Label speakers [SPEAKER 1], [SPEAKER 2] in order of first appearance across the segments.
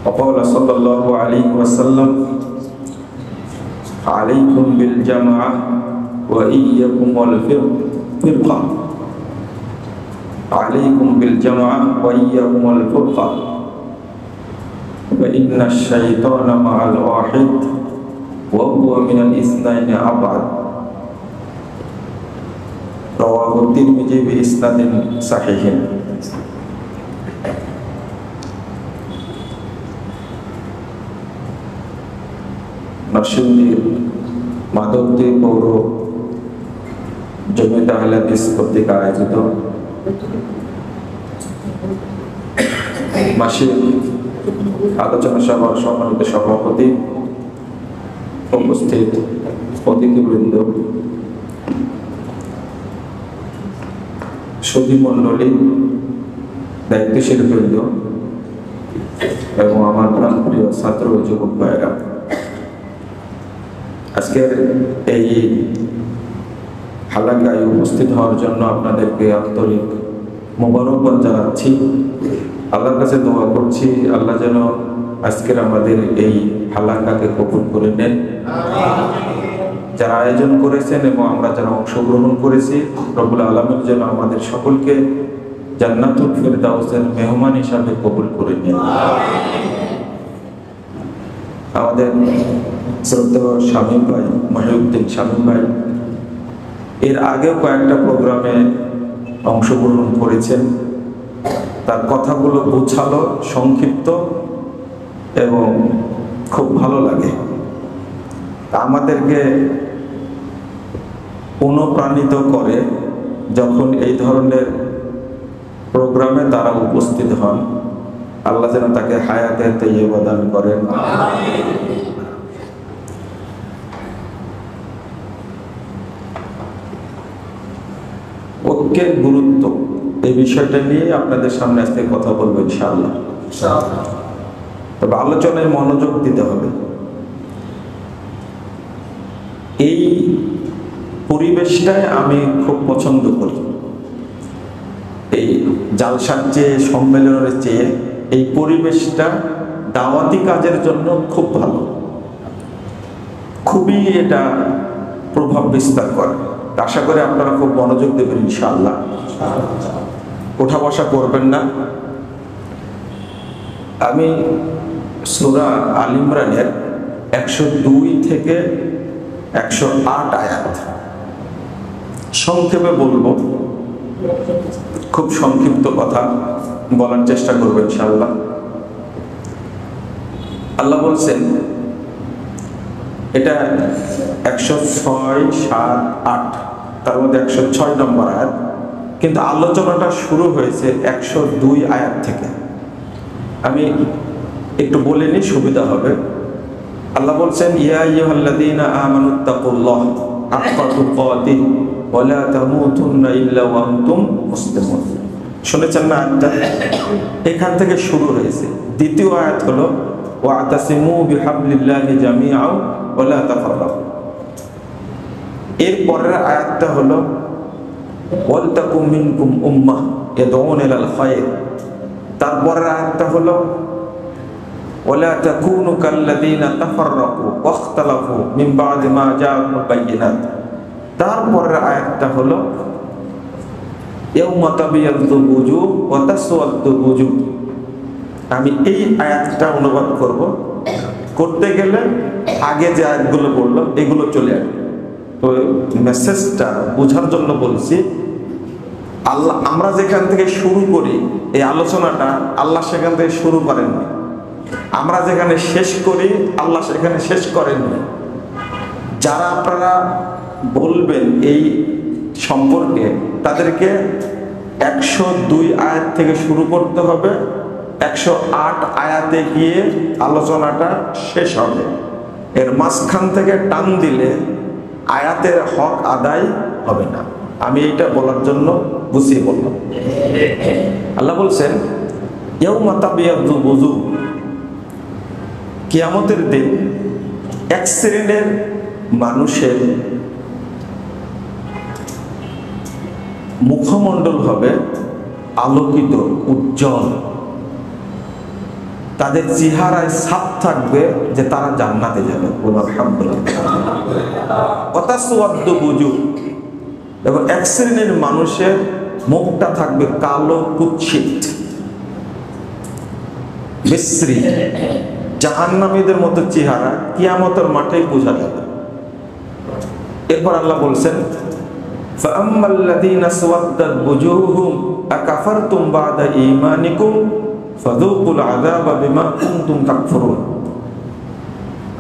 [SPEAKER 1] وقال صلى الله عليه وسلم عليكم بالجماعة وإياكم والفرقة عليكم بالجماعة وإياكم والفرقة فإن الشيطان مع الواحد وهو من الاثنين أبعد رواه الترمذي بإسناد صحيح। নরসিংদীর মাধবদী পৌর জমিয়ত আহলে হাদিস কর্তৃক আয়োজিত মাসিক আলোচনা সভার সম্মানিত সভাপতি, উপস্থিত অতিথিবৃন্দ, সুধী মণ্ডলী, দায়িত্বশীল বৃন্দ এবং আমার প্রিয় ছাত্র ও যুবক ভাইয়েরা, আজকের এই হালাকায় উপস্থিত হওয়ার জন্য আপনাদেরকে আন্তরিক মোবারকবাদ জানাচ্ছি। আল্লাহর কাছে দোয়া করছি আল্লাহ যেন আজকের আমাদের এই হালাকাকে কবুল করে নেন। যারা আয়োজন করেছেন এবং আমরা যারা অংশগ্রহণ করেছি, রব্বুল আলামিন যেন আমাদের সকলকে জান্নাতুল ফিরদাউসের মেহমান হিসাবে কবুল করে নেন। আমাদের শ্রদ্ধেয় শামীম ভাই, মহিউদ্দিন শামীম ভাই এর আগেও কয়েকটা প্রোগ্রামে অংশগ্রহণ করেছেন। তার কথাগুলো গোছালো, সংক্ষিপ্ত এবং খুব ভালো লাগে। আমাদেরকে অনুপ্রাণিত করে যখন এই ধরনের প্রোগ্রামে তারা উপস্থিত হন। আল্লাহ যেন তাকে হায়াতের তাইয়্যিবা দান করেন। ঐক্যের গুরুত্ব, এই বিষয়টা নিয়ে আপনাদের সামনে আজকে কথা বলবো ইনশাআল্লাহ। তবে আলোচনায় মনোযোগ দিতে হবে। এই পরিবেশটাই আমি খুব পছন্দ করি। এই জালসার চেয়ে, সম্মেলনের চেয়ে এই পরিবেশটা দাওয়াতি কাজের জন্য খুব ভালো, খুবই এটা প্রভাব বিস্তার করে। আশা করি আপনারা খুব মনোযোগ দেবেন ইনশাআল্লাহ। ওঠা বসা করবেন না। আমি সূরা আল ইমরানের 102 থেকে 108 আয়াত সংক্ষেপে বলবো। খুব সংক্ষিপ্ত কথা বলার চেষ্টা করবো ইনশাআল্লাহ। আল্লাহ বলছেন, এটা 106, 7, 8, তার মধ্যে 106 নম্বর আয়াত, কিন্তু আলোচনাটা শুরু হয়েছে 102 আয়াত থেকে। আমি একটু বলে নিই, সুবিধা হবে। আল্লাহ বলছেন, ইয়া আইয়ুহাল্লাযীনা আমানুত্তাকুল্লাহ হাক্কা তুকাতিহ ওয়া লা তামুতুন্না ইল্লা ওয়া আনতুম মুসলিমুন। শুনেছেন না আয়াতটা? এখান থেকে শুরু হয়েছে। দ্বিতীয় আয়াত হলো ওয়াতাসিমু বিহাবলিল্লাহি জামিআ ওয়া লা তাফাররাকু। এর পরের আয়াতটা হলো ওয়ালতাকুম মিনকুম উম্মাহ ইয়াদউনা ইলাল খায়র। তারপরের আয়াতটা হলো ওয়ালা তাকুনু কাল্লাযীনা তাফাররাকু ওয়াখতালাফু মিন বা'দি মা জাআকুমুল বায়্যিনাত। তারপরের আয়াতটা হলো ইয়াউমা তাবিয়াদ্দু বুজুহ ওয়া তাসওয়াদ্দু বুজুহ। আমি এই আয়াতটা অনুবাদ করতে গেলে আগে যে আয়াতগুলো বললাম এগুলো চলে আসবে। তো মেসেজটা বোঝার জন্য বলছি। আল্লাহ, আমরা যেখান থেকে শুরু করি এই আলোচনাটা, আল্লাহ সেখান থেকে শুরু করেননি। আমরা যেখানে শেষ করি আল্লাহ সেখানে শেষ করেননি। যারা আপনারা বলবেন এই সম্পর্কে, তাদেরকে 102 আয়াত থেকে শুরু করতে হবে। 108 আয়াতে গিয়ে আলোচনাটা শেষ হবে। এর মাঝখান থেকে টান দিলে আয়াতের হক আদায় হবে না। আমি এইটা বলার জন্য বুঝিয়ে বললাম। আল্লাহ বলছেন ইয়াউমা তাবিয়াদ্দু বুজুহ, কিয়ামতের দিন এক শ্রেণীর মানুষের মুখমণ্ডল হবে আলোকিত, উজ্জ্বল, তাদের চেহারায় ছাপ থাকবে যে তারা জান্নাতে যাবে। এবং এক শ্রেণীর মানুষের মুখটা থাকবে কালো, কুৎসিত, বিশ্রী, জাহান্নামীদের মতো চেহারা, কিয়ামতের মাঠেই বোঝা যাবে। এরপর আল্লাহ বলছেন, ফাআম্মাল্লাযীনা সাওয়াদ্দাত বুজুহুহুম আকাফারতুম বা'দা ঈমানিকুম ফাযূকুল আযাবা বিমা কুনতুম তাকফুরুন।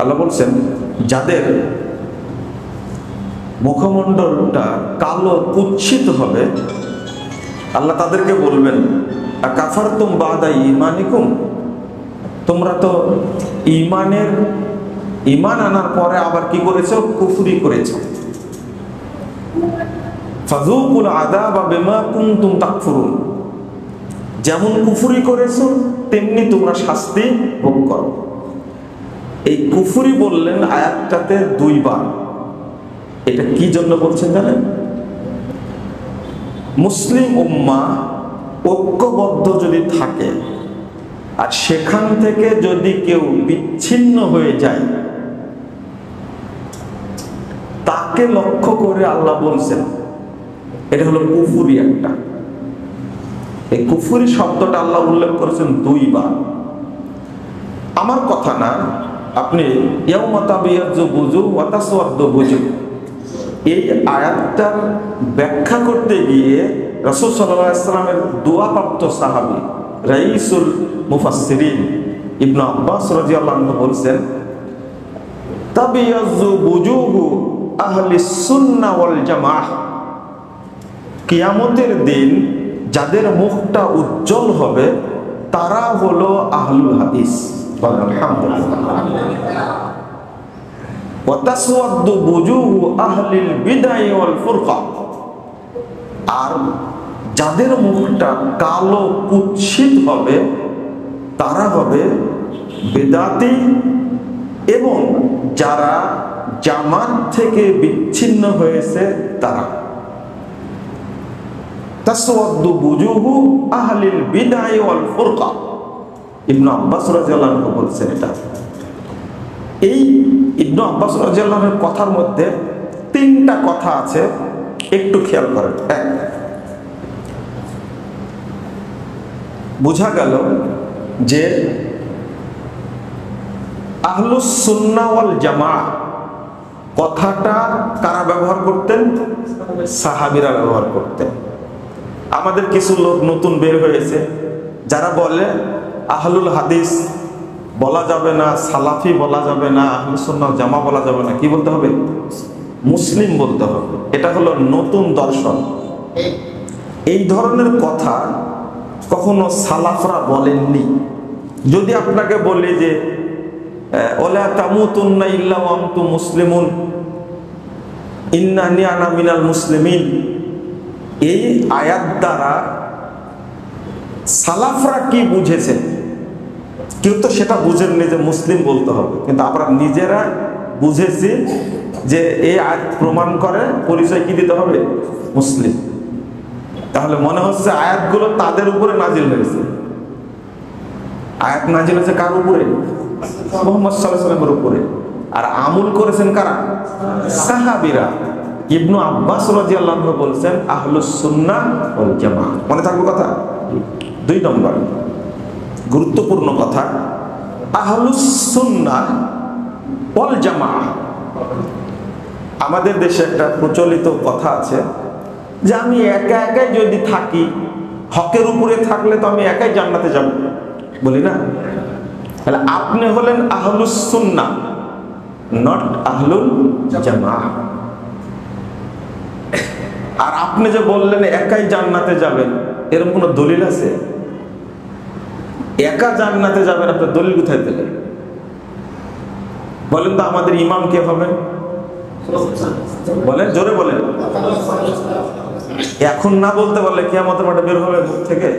[SPEAKER 1] আল্লাহ বলছেন, যাদের মুখমণ্ডলটা কালো, কুৎসিত হবে, আল্লাহ তাদেরকে বলবেন, আকাফারতুম বা'দা ঈমানিকুম, তোমরা তো ঈমান আনার পরে আবার কি করেছো? কুফরি করেছো। ফাযূকুল আযাবা বিমা কুনতুম তাকফুরুন, যেমন কুফরি করেছো তেমনি তোমরা শাস্তি ভোগ করো। এই কুফরি বললেন আয়াতটাতে 2 বার। এটা কি জন্য বলছেন জানেন? মুসলিম উম্মাহ ঐক্যবদ্ধ যদি থাকে আর সেখান থেকে যদি কেউ বিচ্ছিন্ন হয়ে যায়, তাকে লক্ষ্য করে আল্লাহ বলছেন, এটা হলো কুফরি একটা। এই কুফরি শব্দটা আল্লাহ উল্লেখ করেছেন 2 বার। আমার কথা না, আপনি ইয়াউমা তাবিয়াজ্জু বুজুহ ওয়া তাসওয়াদ্দু বুজুহ, এই আয়াতটার ব্যাখ্যা করতে গিয়ে রাসূল সাল্লাল্লাহু আলাইহি ওয়াসাল্লামের দোয়াপ্রাপ্ত সাহাবী রাইসুল মুফাসসিরিন ইবনে আব্বাস রাদিয়াল্লাহু আনহু বলছেন, তাবিয়াজ্জু বুজুহু আহলিস সুন্নাহ ওয়াল জামাআহ, কিয়ামতের দিন যাদের মুখটা উজ্জ্বল হবে তারা হলো আহলুল হাদিস। আলহামদুলিল্লাহ। ওয়া তাসওয়াদ্দু বুজুহু আহলিল বিদআহ ওয়াল ফুরকা, আর যাদের মুখটা কালো, কুৎসিত হবে তারা হবে বেদাতি এবং যারা জামাত থেকে বিচ্ছিন্ন হয়েছে তারা। তাসওয়াদ্দু বুজুহু আহলিল বিদআহ ওয়াল ফুরকা, ইবনে আব্বাস রাদিয়াল্লাহু আনহু বলছেন এটা। এই ইবনে আব্বাস রাদিয়াল্লাহু আনহুর কথার মধ্যে 3টা কথা আছে, একটু খেয়াল করেন। এক, বোঝা গেল যে আহলুস সুন্নাহ ওয়াল জামাআহ কথাটা কারা ব্যবহার করতেন? সাহাবীরা ব্যবহার করতেন। আমাদের কিছু লোক নতুন বের হয়েছে যারা বলে আহলুল হাদিস বলা যাবে না, সালাফি বলা যাবে না, আহলুস সুন্নাহ ওয়াল জামাআহ বলা যাবে না, কি বলতে হবে? মুসলিম বলতে হবে। এটা হলো নতুন দর্শন। এই ধরনের কথা কখনো সালাফরা বলেননি। যদি আপনাকে বলি যে ওয়ালা তামুতুন্না ইল্লা ওয়া আনতুম মুসলিমুন, ইন্নানি আনা মিনাল মুসলিমিন, এই আয়াত দ্বারা সালাফরা কি বুঝেছে? কেউ তো সেটা বুঝেননি যে মুসলিম বলতে হবে, কিন্তু আমরা নিজেরা বুঝেছি যে এই আয়াত প্রমাণ করে পরিচয় কি দিতে হবে? মুসলিম। তাহলে মনে হচ্ছে আয়াতগুলো তাদের উপরে নাজিল হয়েছে। আয়াত নাজিল হয়েছে কার উপরে? মুহাম্মদ সাল্লাল্লাহু আলাইহি ওয়াসাল্লামের উপরে। আর আমল করেছেন কারা? সাহাবীরা। ইবনে আব্বাস রাদিয়াল্লাহু আনহু বলছেন আহলুস সুন্নাহ ওয়াল জামাআহ। মনে থাকবে কথা? 2 নম্বর গুরুত্বপূর্ণ কথা, আহলুস সুন্নাহ ওয়াল জামাআহ। আমাদের দেশে একটা প্রচলিত কথা আছে যে আমি একা একাই যদি থাকি, হকের উপরে থাকলে তো আমি একাই জান্নাতে যাব, বলি না? তাহলে আপনি হলেন আহলুস সুন্নাহ, নট আহলুল জামাআহ। আর আপনি যে বললেন একাই জান্নাতে যাবেন, এরকম কোনো দলিল আছে? একা জান্নাতে যাবেন, আপনার দলিল কোথায় পেলেন? বলেন তো আমাদের ইমাম কে হবেন? বলেন, জোরে বলেন। এখন না বলতে পারলে কিয়ামতের মাঠে বের হবে মুখ থেকে।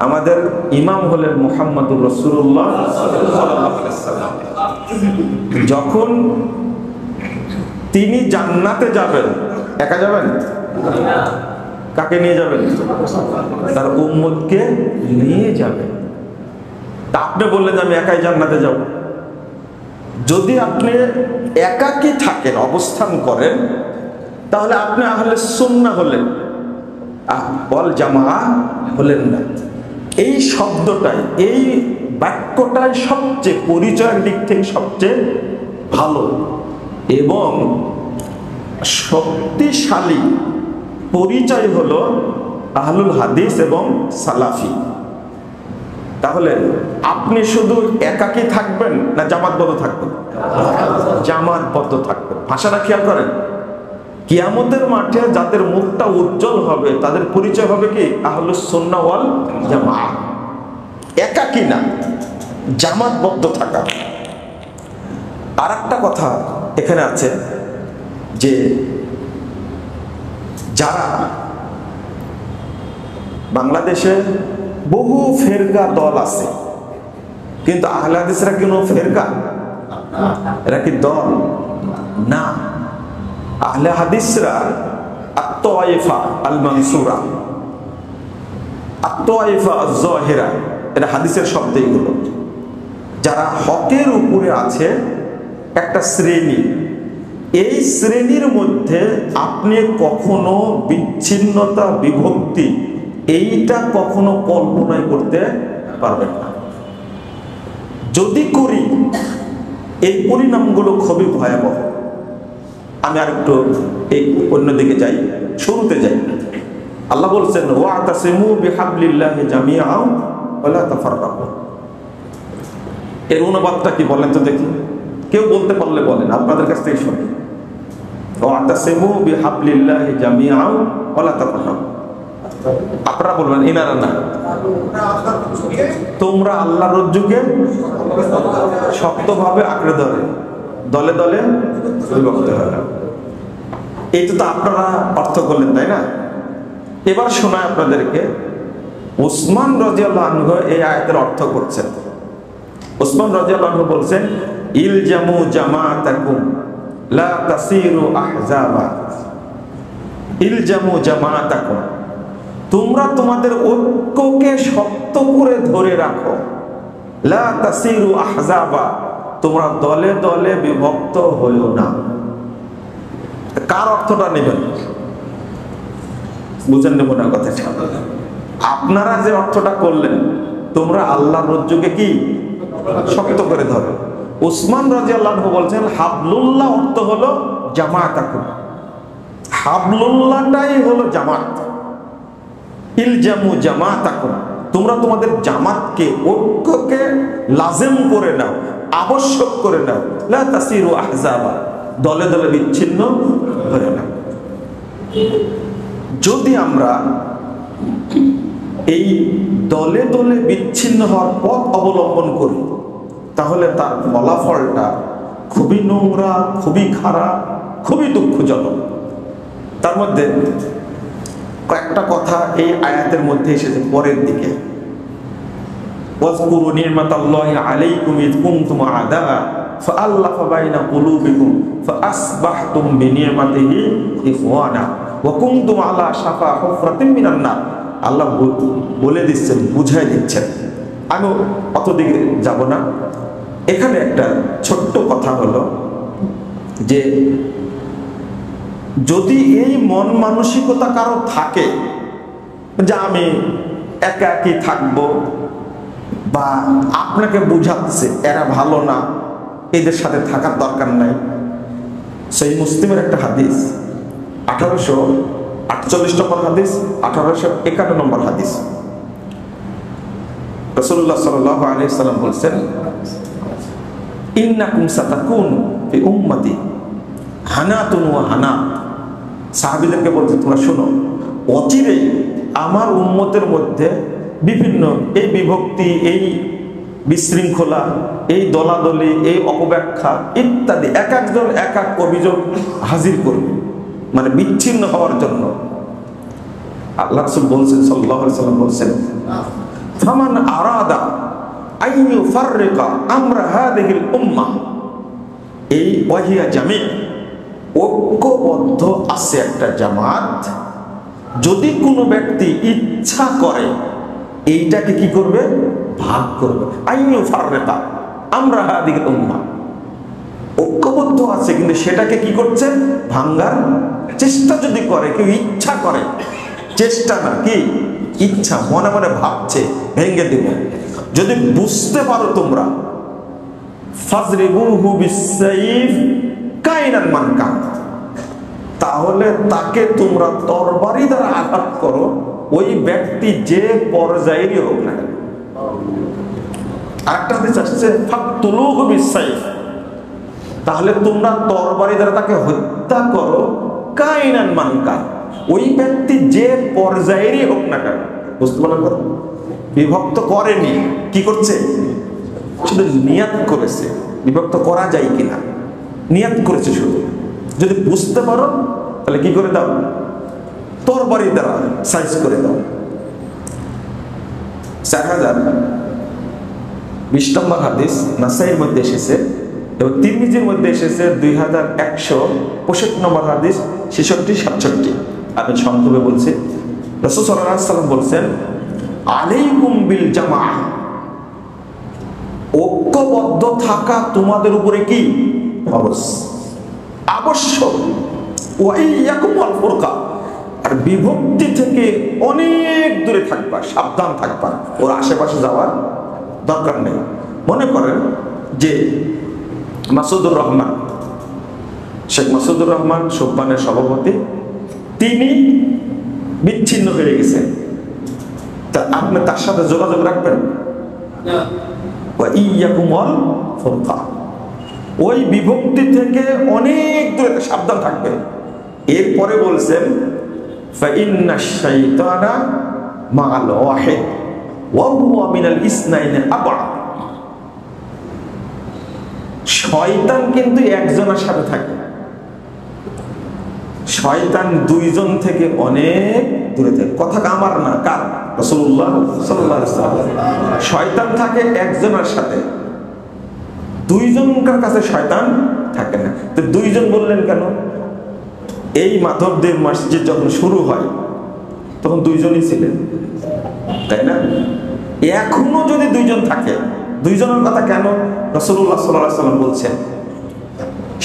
[SPEAKER 1] আমাদের ইমাম হলেন মুহাম্মদুর রাসূলুল্লাহ সাল্লাল্লাহু আলাইহি ওয়াসাল্লাম। যখন তিনি জান্নাতে যাবেন, একা যাবেন? কাকে নিয়ে যাবেন? তার উম্মতকে নিয়ে যাবেন। তা আপনি বললেন আমি একাই জান্নাতে যাব। যদি আপনি একাকী থাকেন, অবস্থান করেন, তাহলে আপনি আহলে সুন্নাহ হলেন, ওয়াল জামাআহ হলেন না। এই শব্দটাই, এই বাক্যটাই সবচেয়ে পরিচয়ের দিক থেকে সবচেয়ে ভালো এবং শক্তিশালী পরিচয় হলো আহলুল হাদিস এবং সালাফি। তাহলে আপনি শুধু একাকী থাকবেন না জামাতবদ্ধ থাকবেন? জামাতবদ্ধ থাকবেন। ভাষাটা খেয়াল করেন, কিয়ামতের মাঠে যাদের মুখটা উজ্জ্বল হবে তাদের পরিচয় হবে কি? আহলুস সুন্নাহ ওয়াল জামাআহ। একাকী না, জামাতবদ্ধ থাকা। আর একটা কথা এখানে আছে যে যারা বাংলাদেশে বহু ফেরকা দল আছে, কিন্তু আহলে হাদিসরা কোনো ফেরকা? এরা কি দল? না। আহলে হাদিসরা আত-তায়েফা আল-মানসুরা, আত-তায়েফা আয-যাহিরা, এটা হাদিসের শব্দ। এগুলো যারা হকের উপরে আছে, একটা শ্রেণী। এই শ্রেণীর মধ্যে আপনি কখনো বিচ্ছিন্নতা, বিভক্তি এইটা কখনো কল্পনাই করতে পারবেন না। যদি করি, এই পরিণামগুলো খুবই ভয়াবহ। আমি আর একটু এই অন্যদিকে যাই, শুরুতে যাই। আল্লাহ বলছেন ওয়াতাসিমু বিহাবলিল্লাহি জামিআন ওয়া লা তাফাররাকু। এর অনুবাদটা কি বলেন তো দেখি? কেউ বলতে পারলে বলেন, আপনাদের কাছ থেকে শুনি। ওয়াতাসিমু বিহাবলিল্লাহি জামিআন ওয়া লা তাফাররাকু। আপনারা বলবেন, এনারা না। তোমরা আল্লাহর রজ্জুকে শক্তভাবে আঁকড়ে ধরে, দলে দলে বিভক্ত হয়। এইটা তো আপনারা অর্থ করলেন, তাই না? এবার শোনায় আপনাদেরকে, উসমান রাদিয়াল্লাহু আনহু এই আয়াতের অর্থ করছেন। উসমান রাদিয়াল্লাহু আনহু বলছেন, ইলজামু জামাআতাকুম লা তাসিরু আহজাবা। ইলজামু জামাআতাকুম, তোমরা তোমাদের ঐক্যকে শক্ত করে ধরে রাখো। লা তাসিরু আহজাবা, তোমরা দলে দলে বিভক্ত হইও না। কার অর্থটা নেবেন? বুঝেন নেব না কথাটা? আপনারা যে অর্থটা করলেন, তোমরা আল্লাহর রজ্জুকে কি শক্ত করে ধরো। উসমান রাদিয়াল্লাহু আনহু বলছেন হাবলুল্লাহ অর্থ হলো জামাআতাকুম। হাবলুল্লাহটাই হলো জামাত। ইলজামু জামাআতাকুম, তোমরা তোমাদের জামাতকে, ঐক্যকে লাজিম করে নাও, আবশ্যক করে নাও। লা তাসিরু আহজাবা, দলে দলে বিচ্ছিন্ন হয়ে না। যদি আমরা এই দলে দলে বিচ্ছিন্ন হওয়ার পথ অবলম্বন করি, তাহলে তার ফলাফলটা খুবই নোংরা, খুবই খারাপ, খুবই দুঃখজনক। তার মধ্যে কয়েকটা কথা এই আয়াতের মধ্যে এসেছে পরের দিকে। ওয়াজকুরু নি'মাতাল্লাহি আলাইকুম ইয কুনতুম আ'দাআ ফাআল্লাফা বাইনা কুলুবিকুম ফাআসবাহতুম বিনি'মাতিহি ইখওয়ানা ওয়া কুনতুম আলা শাফা হুফরাতিন মিনান নার। আল্লাহ বলে দিচ্ছেন, বুঝাই দিচ্ছেন। আমি অত দিকে যাব না। এখানে একটা ছোট্ট কথা হলো যে যদি এই মন মানসিকতা কারো থাকে যে আমি একাকী থাকবো, বা আপনাকে বুঝাচ্ছে এরা ভালো না, এদের সাথে থাকার দরকার নাই। সেই মুসলিমের একটা হাদিস, 1848 নম্বর হাদিস, 1851 নম্বর হাদিস। রাসূলুল্লাহ সাল্লাল্লাহু আলাইহি ওয়াসাল্লাম বলেছেন, ইন্নাকুম সাতাকুনু ফি উম্মতি হানাতুন ওয়া হানাত। সাহাবীদেরকে বলতে, তোমরা শোনো, অচিরেই আমার উম্মতের মধ্যে বিভিন্ন এই বিভক্তি, এই বিশৃঙ্খলা, এই দলাদলি, এই অপব্যাখ্যা ইত্যাদি এক একজন এক এক অভিযোগ হাজির করবে, মানে বিচ্ছিন্ন হওয়ার জন্য। আল্লাহ রাসূল বলছেন, সাল্লাল্লাহু আলাইহি ওয়াসাল্লাম বলছেন, ফামান আরাদা আন ইউফাররিকা আমরা হাযিহিল উম্মাহ, এই ওয়াহিয়া জামি, ঐক্যবদ্ধ আছে একটা জামাত। যদি কোনো ব্যক্তি ইচ্ছা করে এইটাকে কি করবে? ভাগ করবে। আইনু ফাররেকা আমরা হাদিল উম্মাহ, ঐক্যবদ্ধ আছে কিন্তু সেটাকে কি করছে? ভাঙ্গার চেষ্টা যদি করে, কেউ ইচ্ছা করে, চেষ্টা না কি ইচ্ছা, মনে মনে ভাবছে ভেঙ্গে দেব, যদি বুঝতে পারো তোমরা, ফাজরিবুহু বিসসাইফ কাইনান মান কান, তাহলে তাকে তোমরা তরবারি দ্বারা আঘাত করো, ওই ব্যক্তি যে পর্যায়েরই হোক না কেন। আরেকটা হাদিস আসছে ফাকতুলুহু বিসসাইফ, তাহলে তোমরা তরবারি দ্বারা তাকে হত্যা করো, কাইনান মান কান, ওই ব্যক্তি যে পর্যায়েরই হোক না কেন। বুঝতে পারলেন কথা? বিভক্ত করেনি, কি করছে? শুধু নিয়াত করেছে। বিভক্ত করা যায় কিনা নিয়াত করেছে শুধু। যদি বুঝতে পারো তাহলে কি করে দাও? তরবারি দ্বারা সাইজ করে দাও। 4020 নম্বর হাদিস নাসাইর মধ্যে এসেছে এবং তিরমিজির মধ্যে এসেছে 2165 নম্বর হাদিস, 66-67। আমি সংক্ষেপে বলছি। রাসূল সাল্লাল্লাহু আলাইহি ওয়াসাল্লাম বলছেন, আলাইকুম বিল জামাআহ, ঐক্যবদ্ধ থাকা তোমাদের উপরে কি আবশ্যক। ওয়া ইয়াকুম আল ফুরকা, আর বিভক্তি থেকে অনেক দূরে থাকবা, সাবধান থাকবা, ওর আশেপাশে যাওয়ার দরকার নেই। মনে করেন যে মাসুদুর রহমান, শেখ মাসুদুর রহমান সুবহানের সভাপতি, তিনি বিচ্ছিন্ন হয়ে গেছেন, তা আপনি তার সাথে যোগাযোগ রাখবেন? ওয়া ইয়াকুম আল ফুরকা, ওই বিভক্তি থেকে অনেক দূরে সাবধান থাকবেন। এরপরে বলছেন ফাইন্নাশ শাইতানা মাআল ওয়াহিদ ওয়া হুয়া মিনাল ইসনাইনি আবআদ, শয়তান কিন্তু একজনের সাথে থাকে, শয়তান দুইজন থেকে অনেক দূরে থাকে। কথা আমার না, কার? রাসূলুল্লাহ সাল্লাল্লাহু আলাইহি ওয়াসাল্লাম। শয়তান থাকে একজনের সাথে, দুইজনকার কাছে শয়তান থাকে না। তো দুইজন বললেন কেন? এই মাধবদেব মসজিদ যখন শুরু হয় তখন দুইজনই ছিলেন, তাই না? এখনো যদি দুইজন থাকে, দুইজনের কথা কেন? রাসূলুল্লাহ সাল্লাল্লাহু আলাইহি ওয়াসাল্লাম বলছেন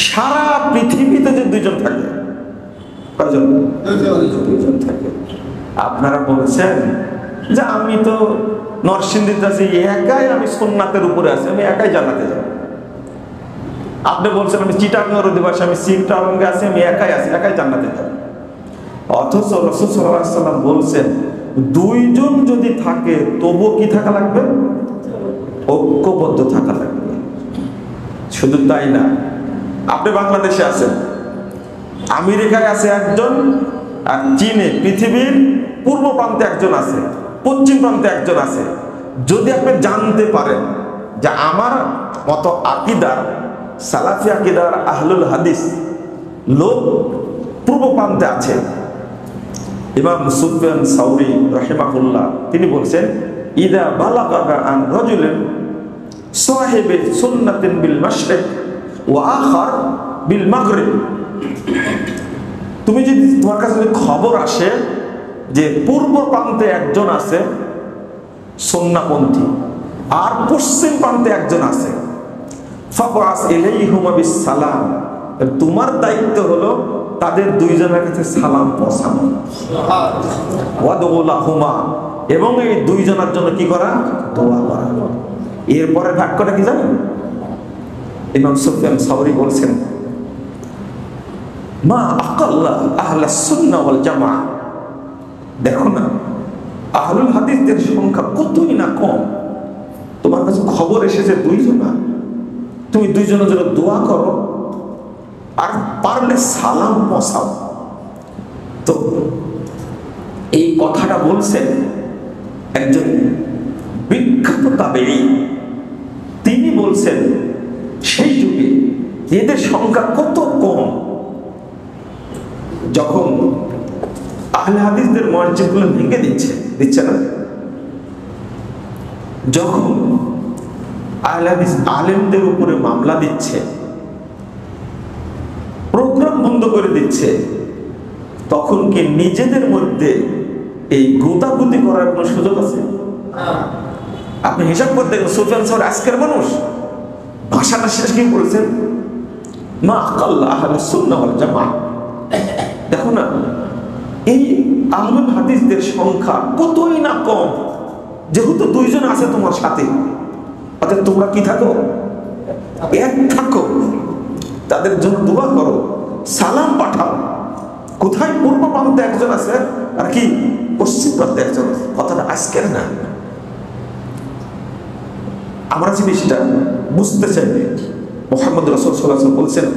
[SPEAKER 1] সারা পৃথিবীতে যে দুইজন থাকে, কয়জন? দুইজন থাকে। আপনারা বলছেন যে আমি তো নরসিংদীতে আছি, একাই আমি সুন্নাতের উপরে আছি, আমি একাই জান্নাতে যাব। আপনি বলছেন আমি চিটাগাংয়ের অধিবাসী, আমি চিটাগাংয়ে আছি, আমি একাই আছি, একাই জান্নাতে যাব। অথচ রাসূল সাল্লাল্লাহু আলাইহি ওয়াসাল্লাম বলছেন দুইজন যদি থাকে তবু কি থাকা লাগবে? ঐক্যবদ্ধ থাকা লাগবে। শুধু তাই না, আপনি বাংলাদেশে আছেন, আমেরিকায় আছে একজন, আর চীনে, পৃথিবীর পূর্ব প্রান্তে একজন আছে, পশ্চিম প্রান্তে একজন আছে। যদি আপনি জানতে পারেন যে আমার মতো আকীদার, সালাফি আকীদার আহলুল হাদিস লোক পূর্ব প্রান্তে আছে, ইমাম সুফিয়ান সাউরি রাহিমাহুল্লাহ তিনি বলছেন ইদা বালাগা আন রাজুলিন সাহিবি সুন্নাতিন বিল মাশরিক ওয়া আখার বিল মাগরিব, তুমি যদি তোমার কাছে খবর আসে যে পূর্ব প্রান্তে একজন আছে সুন্নাহপন্থী আর পশ্চিম প্রান্তে একজন আছে, ফাবাস ইলাইহিমা বিস সালাম, তোমার দায়িত্ব হলো তাদের দুইজনের কাছে সালাম পৌঁছানো, ওয়াদুলাহুমা, এবং এই দুইজনের জন্য কি করা? দোয়া করা। এরপরে বাক্যটা কি জানেন? ইমাম সুফিয়ান সাউরি বলছেন মা আকাল্লা আহলাস সুন্নাহ ওয়াল জামাআহ, দেখো না আহলুল হাদিসদের সংখ্যা কতই না কম, তোমার কাছে খবর এসেছে দুইজন, তুমি দুইজনের জন্য দোয়া করো আর পারলে সালাম পৌঁছাও। তো এই কথাটা বলছেন একজন বিখ্যাত তাবেঈ, তিনি বলছেন সেই যুগে এদের সংখ্যা কত কম, যখন আহলে হাদিসদের মসজিদগুলো ভেঙে দিচ্ছে না, যখন আহলে হাদিস আলেমদের উপরে মামলা দিচ্ছে, প্রোগ্রাম বন্ধ করে দিচ্ছে, তখন কি নিজেদের মধ্যে এই গোতাগুতি করার কোনো সুযোগ আছে? আপনি হিসাব করে দেখুন, সুফিয়ান সাওরি আজকের মানুষ, ভাষাটা শেষ কি বলেছেন, মা আকাল্লা আহলুস সুন্নাহ ওয়াল জামাআহ। দেখো না, এই আহলুল হাদিসদের সংখ্যা কতই না কম। যেহেতু দুইজন আছে তোমার সাথে, অর্থাৎ তোমরা কি থাকো, এক থাকো, তাদের জন্য দোয়া করো, সালাম পাঠাও। কোথায় পূর্ব প্রান্তে একজন আছে আর কি পশ্চিম প্রান্তে একজন আছে, কথাটা আজকের না। আমরা জিনিসটা বুঝতে চাই। মুহাম্মদ রাসূল সাল্লাল্লাহু আলাইহি ওয়াসাল্লাম বলছেন,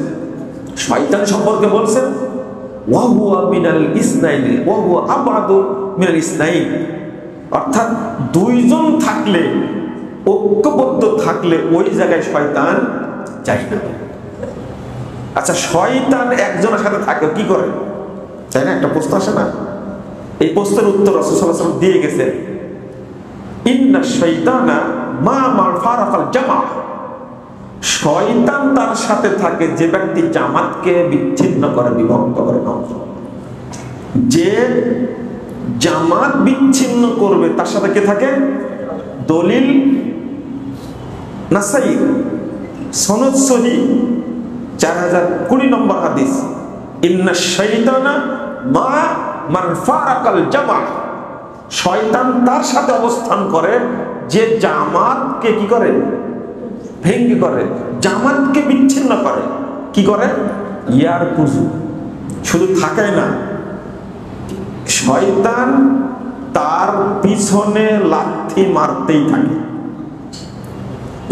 [SPEAKER 1] শয়তান সম্পর্কে বলছেন, ওয়া হুয়া মিনাল ইসনাইনি ওয়া হুয়া আবআদু মিনাল ইসনাইন। অর্থাৎ দুইজন থাকলে, ঐক্যবদ্ধ থাকলে ওই জায়গায় শয়তান যায় না। আচ্ছা, শয়তান একজনের সাথে থাকে কি করে, তাই না? একটা প্রশ্ন আসে না? এই প্রশ্নের উত্তর রাসূল সাল্লাল্লাহু আলাইহি ওয়াসাল্লাম দিয়ে গেছেন, ইন্না শাইতানা মা মান ফারাকাল জামাআহ। শয়তান তার সাথে থাকে যে ব্যক্তি জামাতকে বিচ্ছিন্ন করে, বিভক্ত করে। যে জামাত বিচ্ছিন্ন করবে তার সাথে কে থাকে? দলিল নাসাই সনদ সহিহ 4020 নম্বর হাদিস, ইন্না শাইতানা মা মান ফারাকাল জামাআহ। শয়তান তার সাথে অবস্থান করে যে জামাতকে কি করে, ভেঙ্গে করে, জামাতকে বিচ্ছিন্ন করে। কি করে? ইয়ার পুজো শুধু থাকে না, শয়তান তার পিছনে লাথি মারতেই থাকে।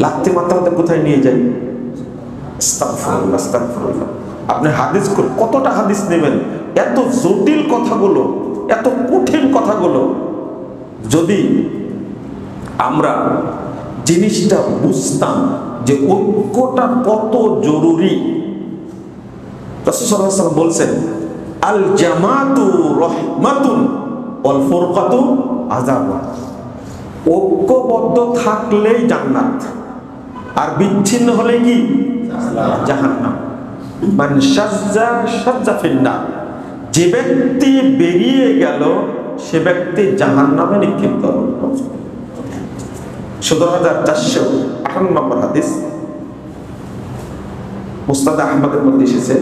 [SPEAKER 1] লাথি মারতে মারতে কোথায় নিয়ে যায়? আস্তাগফিরুল্লাহ, আস্তাগফিরুল্লাহ। আপনি হাদিস কতটা হাদিস নেবেন, এত জটিল কথাগুলো, এত কঠিন কথাগুলো যদি আমরা জিনিসটা বুঝতাম যে ঐক্যটা কত জরুরি। রাসূল সাল্লাল্লাহু আলাইহি ওয়াসাল্লাম বলছেন, আল জামাতু রাহমাতুন ওয়াল ফুরকাতু আযাবুন। ঐক্যবদ্ধ থাকলেই জান্নাত, আর বিচ্ছিন্ন হলে কি? জাহান্নাম। মান শাজ্জা শাজ্জা ফিন্নার। যে ব্যক্তি বেরিয়ে গেল সে ব্যক্তি জাহান্নামে নিক্ষিপ্ত হবে। 17458 নম্বর হাদিস, মুসনাদ আহমদের মধ্যে এসেছে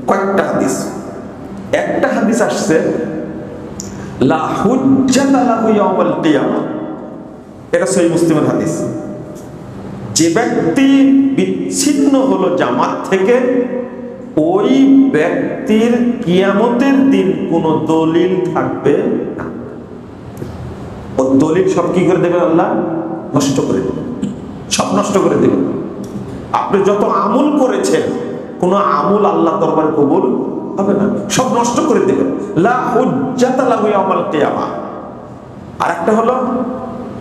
[SPEAKER 1] কয়েকটা হাদিস। একটা হাদিস আসছে, লা হুজ্জাতা লাহু ইয়াউমাল কিয়ামাহ। এটা সহিহ মুসলিমের হাদিস। যে ব্যক্তি বিচ্ছিন্ন হলো জামাত থেকে, ওই ব্যক্তির কিয়ামতের দিন কোনো দলিল থাকবে না। ও দলিল সব কি করে দেবে? আল্লাহ নষ্ট করে দেবে, সব নষ্ট করে দেবে। আপনি যত আমল করেছেন, কোনো আমল আল্লাহ দরবারে কবুল হবে না, সব নষ্ট করে দেবে। লা হুজ্জাতা লাহু ইয়াউমাল কিয়ামাহ। আরেকটা হলো,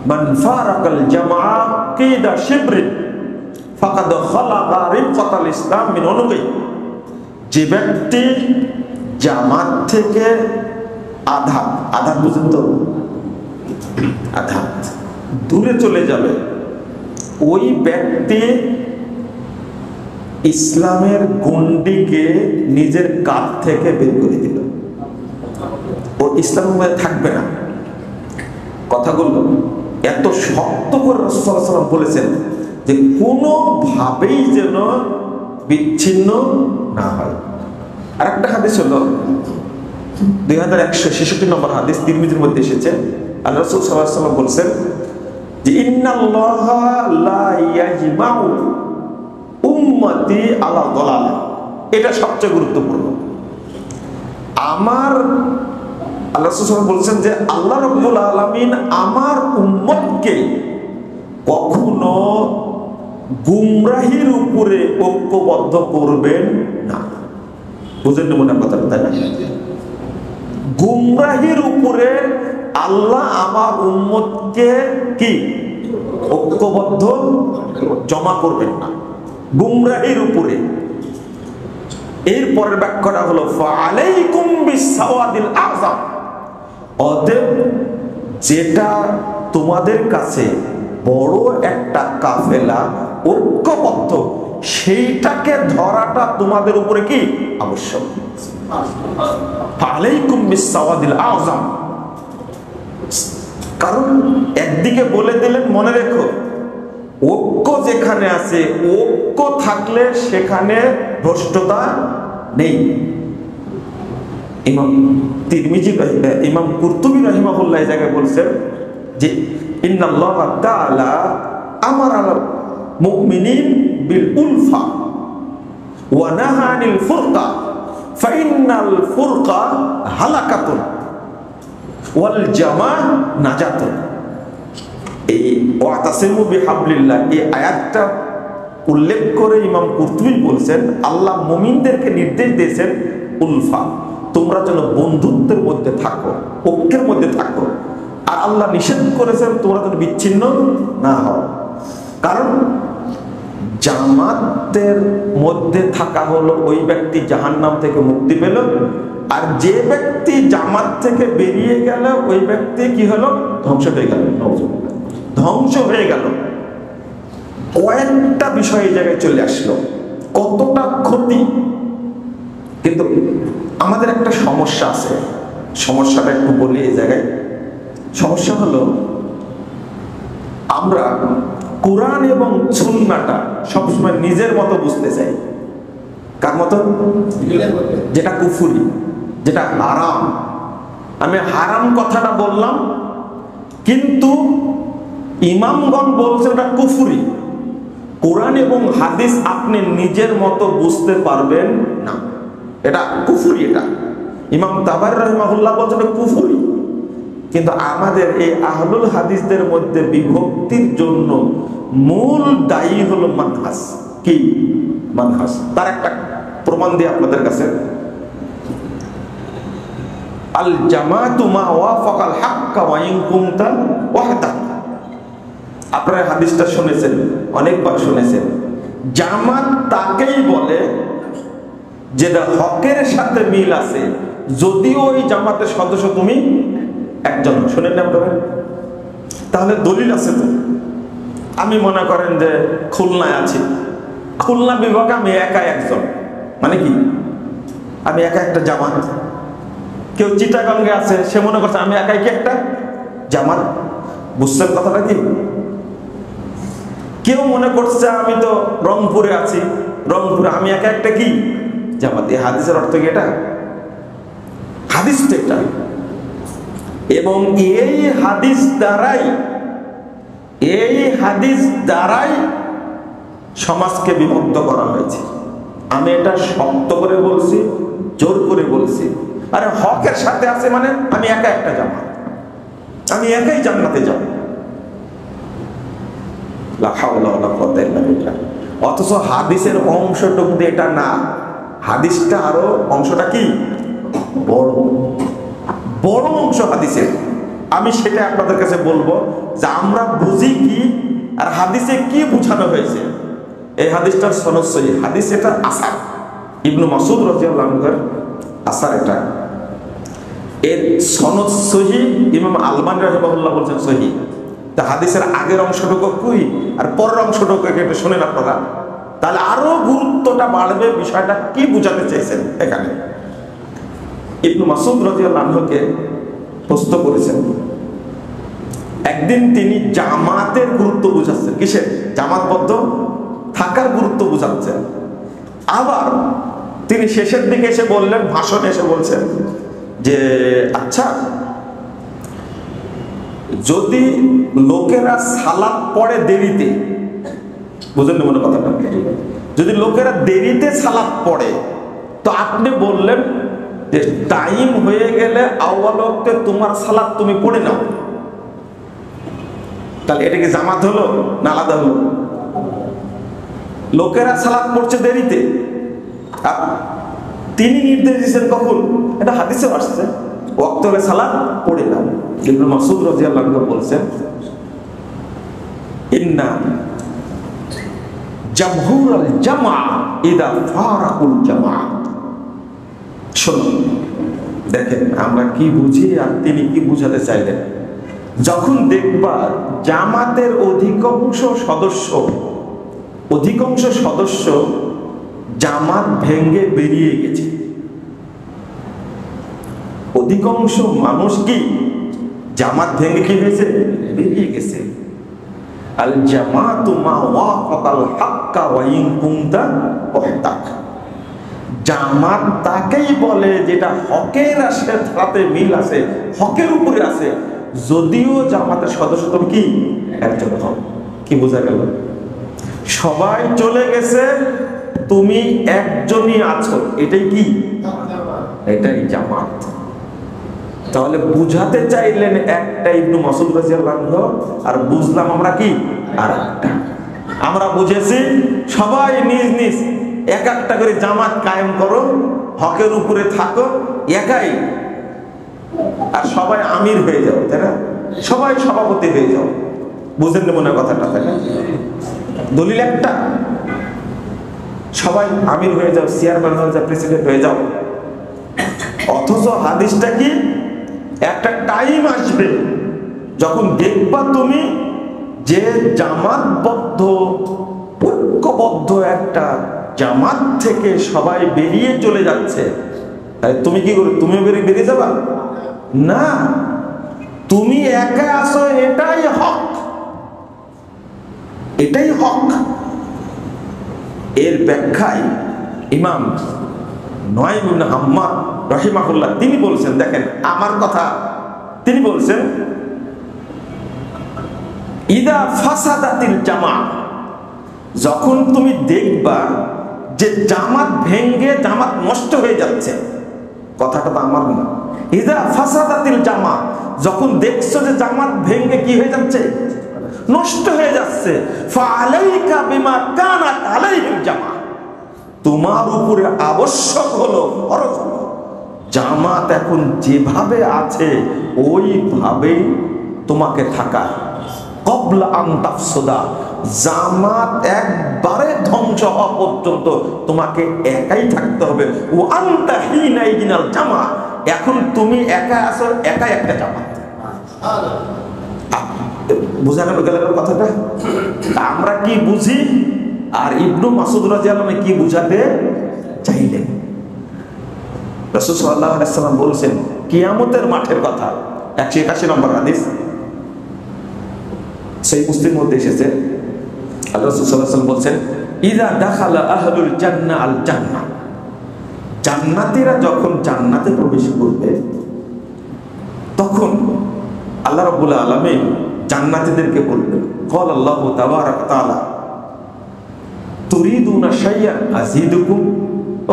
[SPEAKER 1] মান ফারাকাল জামাআ কিদা শিবরিন ফাকাদ খালাকা রিফাতাল ইসলাম মিন উনুকি। যে ব্যক্তি জামাত থেকে আধাত, আধাত বুঝেন তো, আধাত দূরে চলে যাবে, ওই ব্যক্তি ইসলামের গণ্ডিকে নিজের কাঁধ থেকে বের করে দিল, ও ইসলামের মধ্যে থাকবে না। কথাগুলো এত শক্ত করে রাসূল সাল্লাল্লাহু আলাইহি ওয়াসাল্লাম বলেছেন যে কোনোভাবেই যেন বিচ্ছিন্ন না হয়। আর একটা হাদিস হলো 2166 নম্বর হাদিস, তিরমিজির মধ্যে এসেছে। আল্লাহ রাসূল সাল্লাল্লাহু আলাইহি ওয়াসাল্লাম বলেছেন যে ইন্নাল্লাহা লা ইয়াজমাউ উম্মতি আলা দালালা। এটা সবচেয়ে গুরুত্বপূর্ণ। আমার আল্লাহ রাসূল সাল্লাল্লাহু আলাইহি ওয়াসাল্লাম বলেছেন যে আল্লাহ রাব্বুল আলামিন আমার উম্মতকে কখনো গুমরাহির উপরে ঐক্যবদ্ধ করবেন না। বুঝেন না মনে কথাটা, তাই না? গুমরাহির উপরে আল্লাহ আমার উম্মতকে কি ঐক্যবদ্ধ জমা করবেন না, গুমরাহির উপরে। এর পরের ব্যাখ্যাটা হলো ফাআলাইকুম বিসাওয়াদিল আযম। অতএব যেটা তোমাদের কাছে বড় একটা কাফেলা ঐক্যবদ্ধ, সেইটাকে ধরাটা তোমাদের উপরে কি আবশ্যক। ফাআলাইকুম বিসাওয়াদিল আযম। কারণ একদিকে বলে দিলেন, মনে রেখো ঐক্য যেখানে আছে, ঐক্য থাকলে সেখানে ভ্রষ্টতা নেই। ইমাম তিরমিজি, ইমাম কুরতুবী রাহিমাহুল্লাহ এই জায়গায় বলছেন যে ইন্নাল্লাহ তাআলা আমারাল মুমিনিন বিল উলফা ওয়া নাহা আনিল ফুরকা ফাইন্নাল ফুরকা হালাকাতুন ওয়াল জামা নাজাতুন। এই ওয়াতাসিমু বিহাবলিল্লাহ এই আয়াতটা উল্লেখ করে ইমাম কুরতুবী বলছেন আল্লাহ মুমিনদেরকে নির্দেশ দিয়েছেন উলফা, তোমরা যেন বন্ধুত্বের মধ্যে থাকো, ঐক্যের মধ্যে থাকো। আর আল্লাহ নিষেধ করেছেন তোমরা যেন বিচ্ছিন্ন না হও। কারণ জামাতের মধ্যে থাকা হলো ওই ব্যক্তি জাহান্নাম থেকে মুক্তি পেল, আর যে ব্যক্তি জামাত থেকে বেরিয়ে গেল ওই ব্যক্তি কি হলো? ধ্বংস হয়ে গেল, ধ্বংস হয়ে গেল। কয়েকটা বিষয় এই জায়গায় চলে আসলো, কতটা ক্ষতি। কিন্তু আমাদের একটা সমস্যা আছে, সমস্যাটা একটু বলি এই জায়গায়। সমস্যা হলো আমরা কোরআন এবং সুন্নাহটা সবসময় নিজের মতো বুঝতে চাই। কার মতো? যেটা কুফরি, যেটা হারাম। আমি হারাম কথাটা বললাম, কিন্তু ইমামগণ বলছে ওটা কুফরি। কোরআন এবং হাদিস আপনি নিজের মতো বুঝতে পারবেন না, এটা কুফরি। এটা ইমাম তাবারী রাহিমাহুল্লাহ বলছেন এটা কুফরি। কিন্তু আমাদের এই আহলুল হাদিসদের মধ্যে বিভক্তির জন্য মূল দায়ী হলো মানহাজ। কি মানহাজ? তার একটা প্রমাণ দিয়ে আপনাদের কাছে, আল জামাতু মা ওয়াফাকাল হাক্কা ওয়া ইন কুনতা ওয়াহদা। আপনারা হাদিসটা শুনেছেন, অনেকবার শুনেছেন। জামাত তাকেই বলে যেটা হকের সাথে মিল আছে, যদিও ওই জামাতের সদস্য তুমি একজন। শুনেন আপনারা? তাহলে দলিল আছে তো। আমি মনে করেন যে খুলনায় আছি, খুলনা বিভাগে আমি একা একজন, মানে কি আমি একা একটা জামাত। কেউ চিটাগঙ্গে আছে, সে মনে করছে আমি একাই কি একটা জামাত। বুঝছেন কথাটা কি? কেউ মনে করছে আমি তো রংপুরে আছি, রংপুরে আমি একা একটা কি জামাত। এই হাদিসের অর্থ কি এটা? হাদিস তো এটা। এবং এই হাদিস দ্বারাই সমাজকে বিভক্ত করা হয়েছে। আমি এটা শক্ত করে বলছি, জোর করে বলছি। আরে হকের সাথে আছে মানে আমি একা একটা জামাত, আমি একাই জান্নাতে যাব। অথচ হাদিসের অংশটুকু এটা না, হাদিসটা আরো অংশটা কি বড় বড় অংশ হাদিসের। আমি সেটা আপনাদের কাছে বলবো যে আমরা বুঝি কি আর হাদিসে কি বোঝানো হয়েছে। এই হাদিসটার সনদ সহিহ হাদিস, এটা আসার ইবনু মাসউদ রাদিয়াল্লাহু আনহুর আসার। এটা এর সনদ সহিহ, ইমাম আলবানী রাহিমাহুল্লাহ বলছেন সহিহ। তা হাদিসের আগের অংশটুকু কই আর পরের অংশটুকু একটু শুনেন আপনারা, তাহলে আরো গুরুত্বটা বাড়বে। বিষয়টা কি বোঝাতে চাইছেন এখানে? ইবনু মাসউদ রাদিয়াল্লাহু আনহুকে প্রশ্ন করেছেন একদিন, তিনি জামাতের গুরুত্ব বুঝাচ্ছেন। কিসের? জামাতবদ্ধ থাকার গুরুত্ব বুঝাচ্ছেন। আবার তিনি শেষের দিকে এসে বললেন, ভাষণে এসে বলছেন যে আচ্ছা, যদি লোকেরা সালাত পড়ে দেরিতে, বুঝলেন মনে কথাটা, যদি লোকেরা দেরিতে সালাত পড়ে, তো আপনি বললেন যে টাইম হয়ে গেলে আউয়াল ওয়াক্তে তোমার সালাত তুমি পড়ে নাও, তাহলে এটা কি জামাত হলো না আলাদা হলো? লোকেরা সালাত পড়ছে দেরিতে, তিনি নির্দেশ দিয়েছেন কখন? এটা হাদিসে আসছে, ওয়াক্ত হলে সালাত পড়ে নাও। ইবনে মাসউদ রাদিয়াল্লাহু আনহু বলছেন, ইন্না জামহুরাল জামা ইদা ফারাকুল জামা। শুনুন, দেখেন আমরা কি বুঝি আর তিনি কি বুঝাতে চাইলেন। যখন দেখবা জামাতের অধিকাংশ সদস্য জামাত ভেঙ্গে বেরিয়ে গেছে, অধিকাংশ মানুষ কি জামাত ভেঙে কি হয়েছে? বেরিয়ে গেছে। আল জামাতু মা ওয়াফাকাল হাক্কা ওয়া ইন কুনতা ওয়াহদাক। জামাত তাকেই বলে যেটা হকের সাথে মিল আছে, হকের উপরে আছে, যদিও জামাতের সদস্য তুমি কি একজন হও। কি বোঝা গেল? সবাই চলে গেছে, তুমি একজনই আছো, এটাই কি? এটাই জামাত। তাহলে বুঝাতে চাইলেন একটা ইবনে মাসউদ রাদিয়াল্লাহু আনহু, আর বুঝলাম আমরা কি আর একটা। আমরা বুঝেছি সবাই নিজ নিজ এক একটা করে জামাত কায়েম করো, হকের উপরে থাকো, একাই, আর সবাই আমির হয়ে যাও, তাই না? সবাই সভাপতি হয়ে যাও। বুঝেন মনে কথাটা, তাই না? দলিল একটা, সবাই আমির হয়ে যাও, চেয়ারম্যান হয়ে যাও, প্রেসিডেন্ট হয়ে যাও। অথচ হাদিসটা কি? একটা টাইম আসবে যখন দেখবা তুমি যে জামাতবদ্ধ ঐক্যবদ্ধ একটা জামাত থেকে সবাই বেরিয়ে চলে যাচ্ছে, তাই তুমি কি করবে? তুমি বেরিয়ে যাবা না, তুমি একা আছো, এটাই হক, এটাই হক। এর ব্যাখ্যায় ইমাম নুআইম ইবনে হাম্মাদ রাহিমাহুল্লাহ তিনি বলছেন, দেখেন আমার কথা, তিনি বলছেন ইদা ফাসাদাতিল জামা, যখন তুমি দেখবা যে জামাত ভেঙ্গে জামাত নষ্ট হয়ে যাচ্ছে, কথাটা তো আমার না, ইদা ফাসাদাতিল জামা, যখন দেখছো যে জামাত ভেঙ্গে কি হয়ে যাচ্ছে? নষ্ট হয়ে যাচ্ছে, ফাআলাইকা বিমা কানাত আলাইহিল জামা, তোমার উপরে আবশ্যক হলো, ফরজ হলো, জামাত এখন যেভাবে আছে ওইভাবেই তোমাকে থাকা। কবলা আন তাফসুদা, জামাত একবারে ধ্বংস হওয়া পর্যন্ত তোমাকে একাই থাকতে হবে। ও আনতা হিনাইনাল জামা, এখন তুমি একা আছো, একাই একটা জামাত। বুঝা গেল কথাটা? আমরা কি বুঝি আর ইবনে মাসউদ রাদিয়াল্লাহু আনহু কি বুঝাতে চাইলেন? রাসূল সাল্লাল্লাহু আলাইহি ওয়াসাল্লাম বলেছেন কিয়ামতের মাঠের কথা, 181 নম্বর হাদিস, সেই মুসলিম মধ্যে এসেছে। আল্লাহ রাসূল সাল্লাল্লাহু আলাইহি ওয়াসাল্লাম বলেছেন ইযা দাখালা আহলুল জান্নাহ আল জান্নাহ, জান্নাতীরা যখন জান্নাতে প্রবেশ করবে তখন আল্লাহ রাব্বুল আলামিন জান্নাতীদেরকে বলবেন, ক্বাল আল্লাহু তাবারাক ওয়া তাআলা তুরিদুনা শাইআন আযীদুকুম,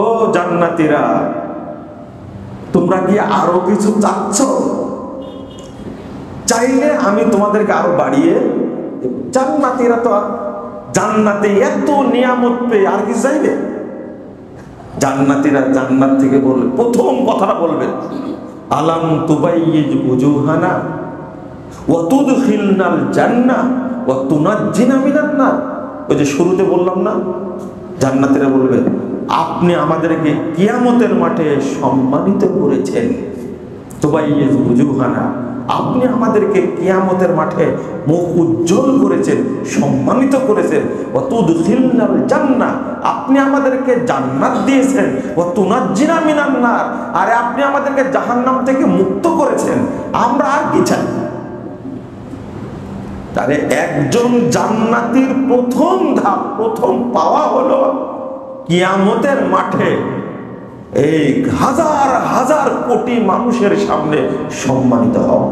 [SPEAKER 1] ও জান্নাতীরা তোমরা কি আরো কিছু চাচ্ছ? চাইলে আমি তোমাদেরকে আরো বাড়িয়ে দেব। জান্নাতীরা তো জান্নাতে এত নিয়ামত পেয়ে আর কি চাইবে? জান্নাতীরা জান্নাত থেকে বলবে, প্রথম কথাটা বলবেন আলাম তুবাইয়িজ উজুহানা ওয়া তুদখিলনাল জান্নাহ ওয়া তুনাজ্জিনা মিনান নার। ওই যে শুরুতে বললাম না, জান্নাতীরা বলবে আপনি আমাদেরকে কিয়ামতের মাঠে সম্মানিত করেছেন, তুবাইয়িজ উজুহানা, আপনি আমাদেরকে কিয়ামতের মাঠে মুখ উজ্জ্বল করেছেন, সম্মানিত করেছেন, ওয়া তুদখিলনাল জান্নাহ, আপনি আমাদেরকে জান্নাত দিয়েছেন, ওয়া তুনাজ্জিনা মিনান নার, আর আপনি আমাদেরকে জাহান্নাম থেকে মুক্ত করেছেন, আমরা আর কি চাই? তাহলে একজন জান্নাতীর প্রথম ধাপ, প্রথম পাওয়া হলো কিয়ামতের মাঠে এই হাজার হাজার কোটি মানুষের সামনে সম্মানিত হওয়া।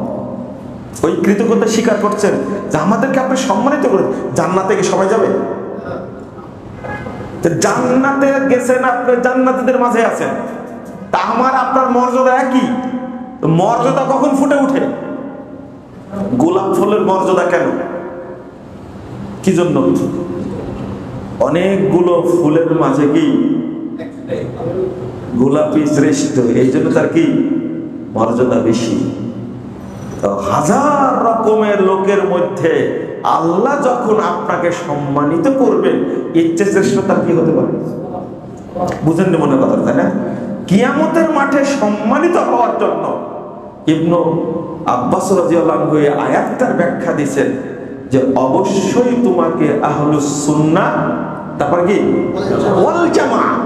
[SPEAKER 1] ওই কৃতজ্ঞতা স্বীকার করছেন যে আমাদেরকে আপনি সম্মানিত করেন। জান্নাতে কি সবাই যাবে? জান্নাতে গেছেন, আপনি জান্নাতীদের মাঝে আছেন, তা আমার আপনার মর্যাদা একই। মর্যাদা কখন ফুটে উঠে? গোলাপ ফুলের মর্যাদা কেন? কি জন্য? অনেকগুলো ফুলের মাঝে কি গোলাপি শ্রেষ্ঠ, এই জন্য তার কি মর্যাদা বেশি। হাজার রকমের লোকের মধ্যে আল্লাহ যখন আপনাকে সম্মানিত করবেন, ইচ্ছে চেষ্টা তার কি হতে পারে? বুঝেন মনে কথা, তাই না? কিয়ামতের মাঠে সম্মানিত হওয়ার জন্য ইবনে আব্বাস রাদিয়াল্লাহু আনহু এই আয়াতটার ব্যাখ্যা দিয়েছেন যে অবশ্যই তোমাকে আহলুস সুন্নাহ, তারপর কি ওয়াল জামাআহ,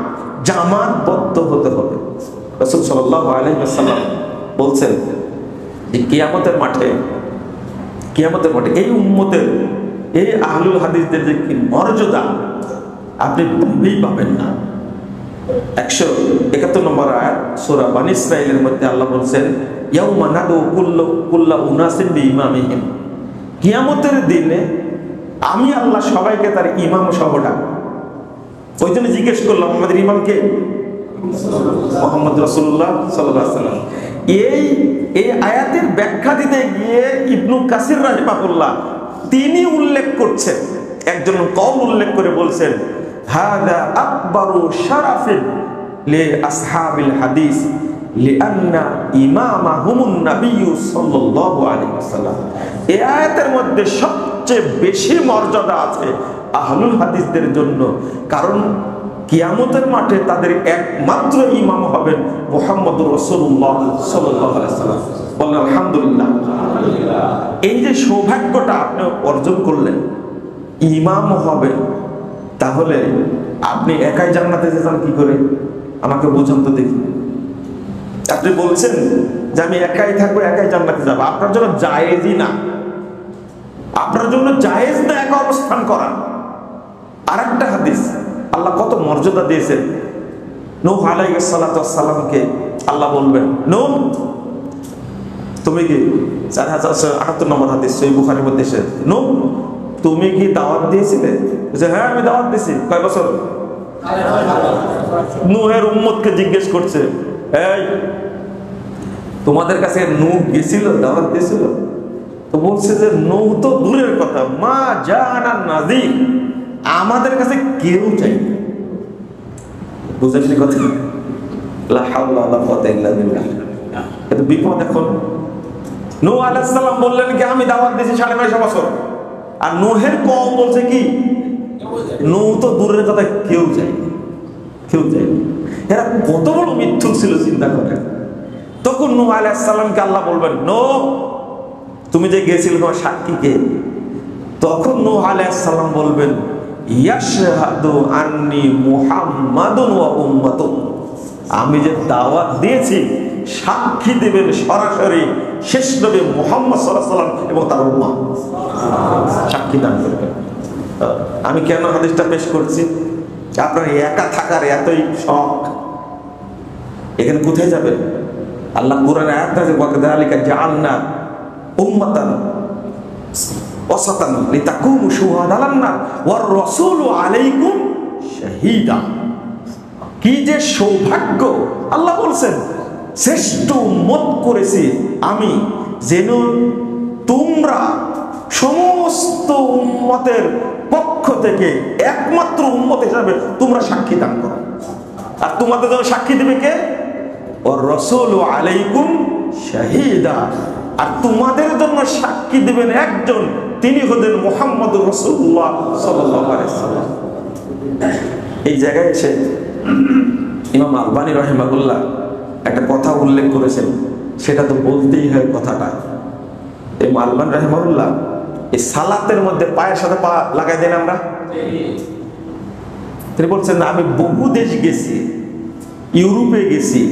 [SPEAKER 1] জামাতবদ্ধ হতে হবে। রাসূল সাল্লাল্লাহু আলাইহি ওয়াসাল্লাম বলছেন এই কিয়ামতের মাঠে এই উম্মতের, এই আহলুল হাদিসদের যে কি মর্যাদা আপনি ভেবেই পাবেন না। 171 নম্বর আয়াত সূরা বনী ইসরাঈলের মধ্যে আল্লাহ বলছেন, ইয়াউমা নাদু কুল্লা উনাসিন বিইমামিহিম, কিয়ামতের দিনে আমি আল্লাহ সবাইকে তার ইমাম সহ ডাকব। ওই জন্য জিজ্ঞেস করলাম আমাদের ইমামকে, মুহাম্মদ রাসূলুল্লাহ সাল্লাল্লাহু আলাইহি ওয়াসাল্লাম। এই আয়াতের ব্যাখ্যা দিতে গিয়ে ইবনু কাসির রাহিমাহুল্লাহ তিনি উল্লেখ করছেন, একজন কওম উল্লেখ করে বলছেন, হাদা আকবারু শারাফিন লি আসহাবিল হাদিস লিআন্না ইমামাহুমুন নবিয়্যু সাল্লাল্লাহু আলাইহি ওয়াসাল্লাম। এই আয়াতের মধ্যে সবচেয়ে বেশি মর্যাদা আছে আহলুল হাদিসদের জন্য, কারণ কিয়ামতের মাঠে তাদের একমাত্র ইমাম হবেন মুহাম্মদুর রাসূলুল্লাহ সাল্লাল্লাহু আলাইহি ওয়াসাল্লাম। বলেন আলহামদুলিল্লাহ। এই যে সৌভাগ্যটা আপনি অর্জন করলেন, ইমাম হবেন, তাহলে আপনি একাই জান্নাতে যেতেন কি করে? আমাকে বুঝান তো দেখি। আপনি বলছেন যে আমি একাই থাকবো, একাই জান্নাতে যাবো, আপনার জন্য জায়েজই না, আপনার জন্য জায়েজ না একা অবস্থান করা। আরেকটা হাদিস আল্লাহ কত মর্যাদা দিয়েছেন। নূহ আলাইহিস সালাতু ওয়াস সালামকে আল্লাহ বলবেন, নূহ তুমি কি 4078 নম্বর হাদিস সহিহ বুখারীর মধ্যে এসেছে, নূহ তুমি কি দাওয়াত দিয়েছিলে? বলে হ্যাঁ আমি দাওয়াত দিয়েছি। কয় বছর? নূহের উম্মতকে জিজ্ঞেস করছে, এই তোমাদের কাছে নূহ গেছিল, দাওয়াত দিয়েছিল? তো বলছে যে নূহ তো দূরের কথা, মা জানা নাযীর, আমাদের কাছে কেউ চাই না। বুঝেননি কথা? লা হাওলা ওয়ালা কুওয়াতা ইল্লা বিল্লাহ। এটা বিপদ। এখন নূহ আলাইহিস সালাম বললেন কি আমি দাওয়াত দিয়েছি 9.5 বছর, আর নূহের কওম বলছে কি নূহ তো দূরের কথা, কেউ চাই না, কেউ চাই না। এরা কত বড় মিথ্যুক ছিল চিন্তা করেন। তখন নূহ আলাইহিস সালামকে আল্লাহ বলবেন, নূহ তুমি যে গিয়েছিলে তোমার সাক্ষী কে? তখন নূহ আলাইহিস সালাম বলবেন, ইয়াশহাদু আন্নী মুহাম্মাদুন ওয়া উম্মাতু, আমি যে দাওয়াত দিয়েছি সাক্ষী দেবেন সরাসরি শেষ নবী মুহাম্মদ সাল্লাল্লাহু আলাইহি ওয়াসাল্লাম এবং তার উম্মাহ, সাক্ষী দান করবেন। আমি কেন হাদিসটা পেশ করছি? আপনার একা থাকার এতই শখ, এখানে কোথায় যাবেন? আল্লাহ কোরআনে আয়াত আছে, ওয়াকাযালিকা জাআলনা উম্মাতান ওয়াসাতান লিতাকুমু শুহাদা আলান-নাস ওয়ার রাসূলু আলাইকুম শাহীদা। কি যে সৌভাগ্য! আল্লাহ বলছেন শ্রেষ্ঠ উম্মত করেছি আমি, যেন তোমরা সমস্ত উম্মতের পক্ষ থেকে একমাত্র উম্মত হিসাবে তোমরা সাক্ষী দান করো। আর তোমাদের জন্য সাক্ষী দিবে কে? ওয়ার রাসূলু আলাইকুম শাহীদা। আর তোমাদের জন্য সাক্ষী দিবেন একজন, তিনি হলেন মুহাম্মদুর রাসূলুল্লাহ সাল্লাল্লাহু আলাইহি ওয়াসাল্লাম। এই জায়গায় এসে ইমাম আলবানী রাহিমাহুল্লাহ একটা কথা উল্লেখ করেছেন, সেটা তো বলতেই হয় কথাটা। ইমাম আলবানী রাহিমাহুল্লাহ এই সালাতের মধ্যে পায়ের সাথে পা লাগাই দেন আমরা। তিনি বলছেন আমি বহু দেশ গেছি, ইউরোপে গেছি,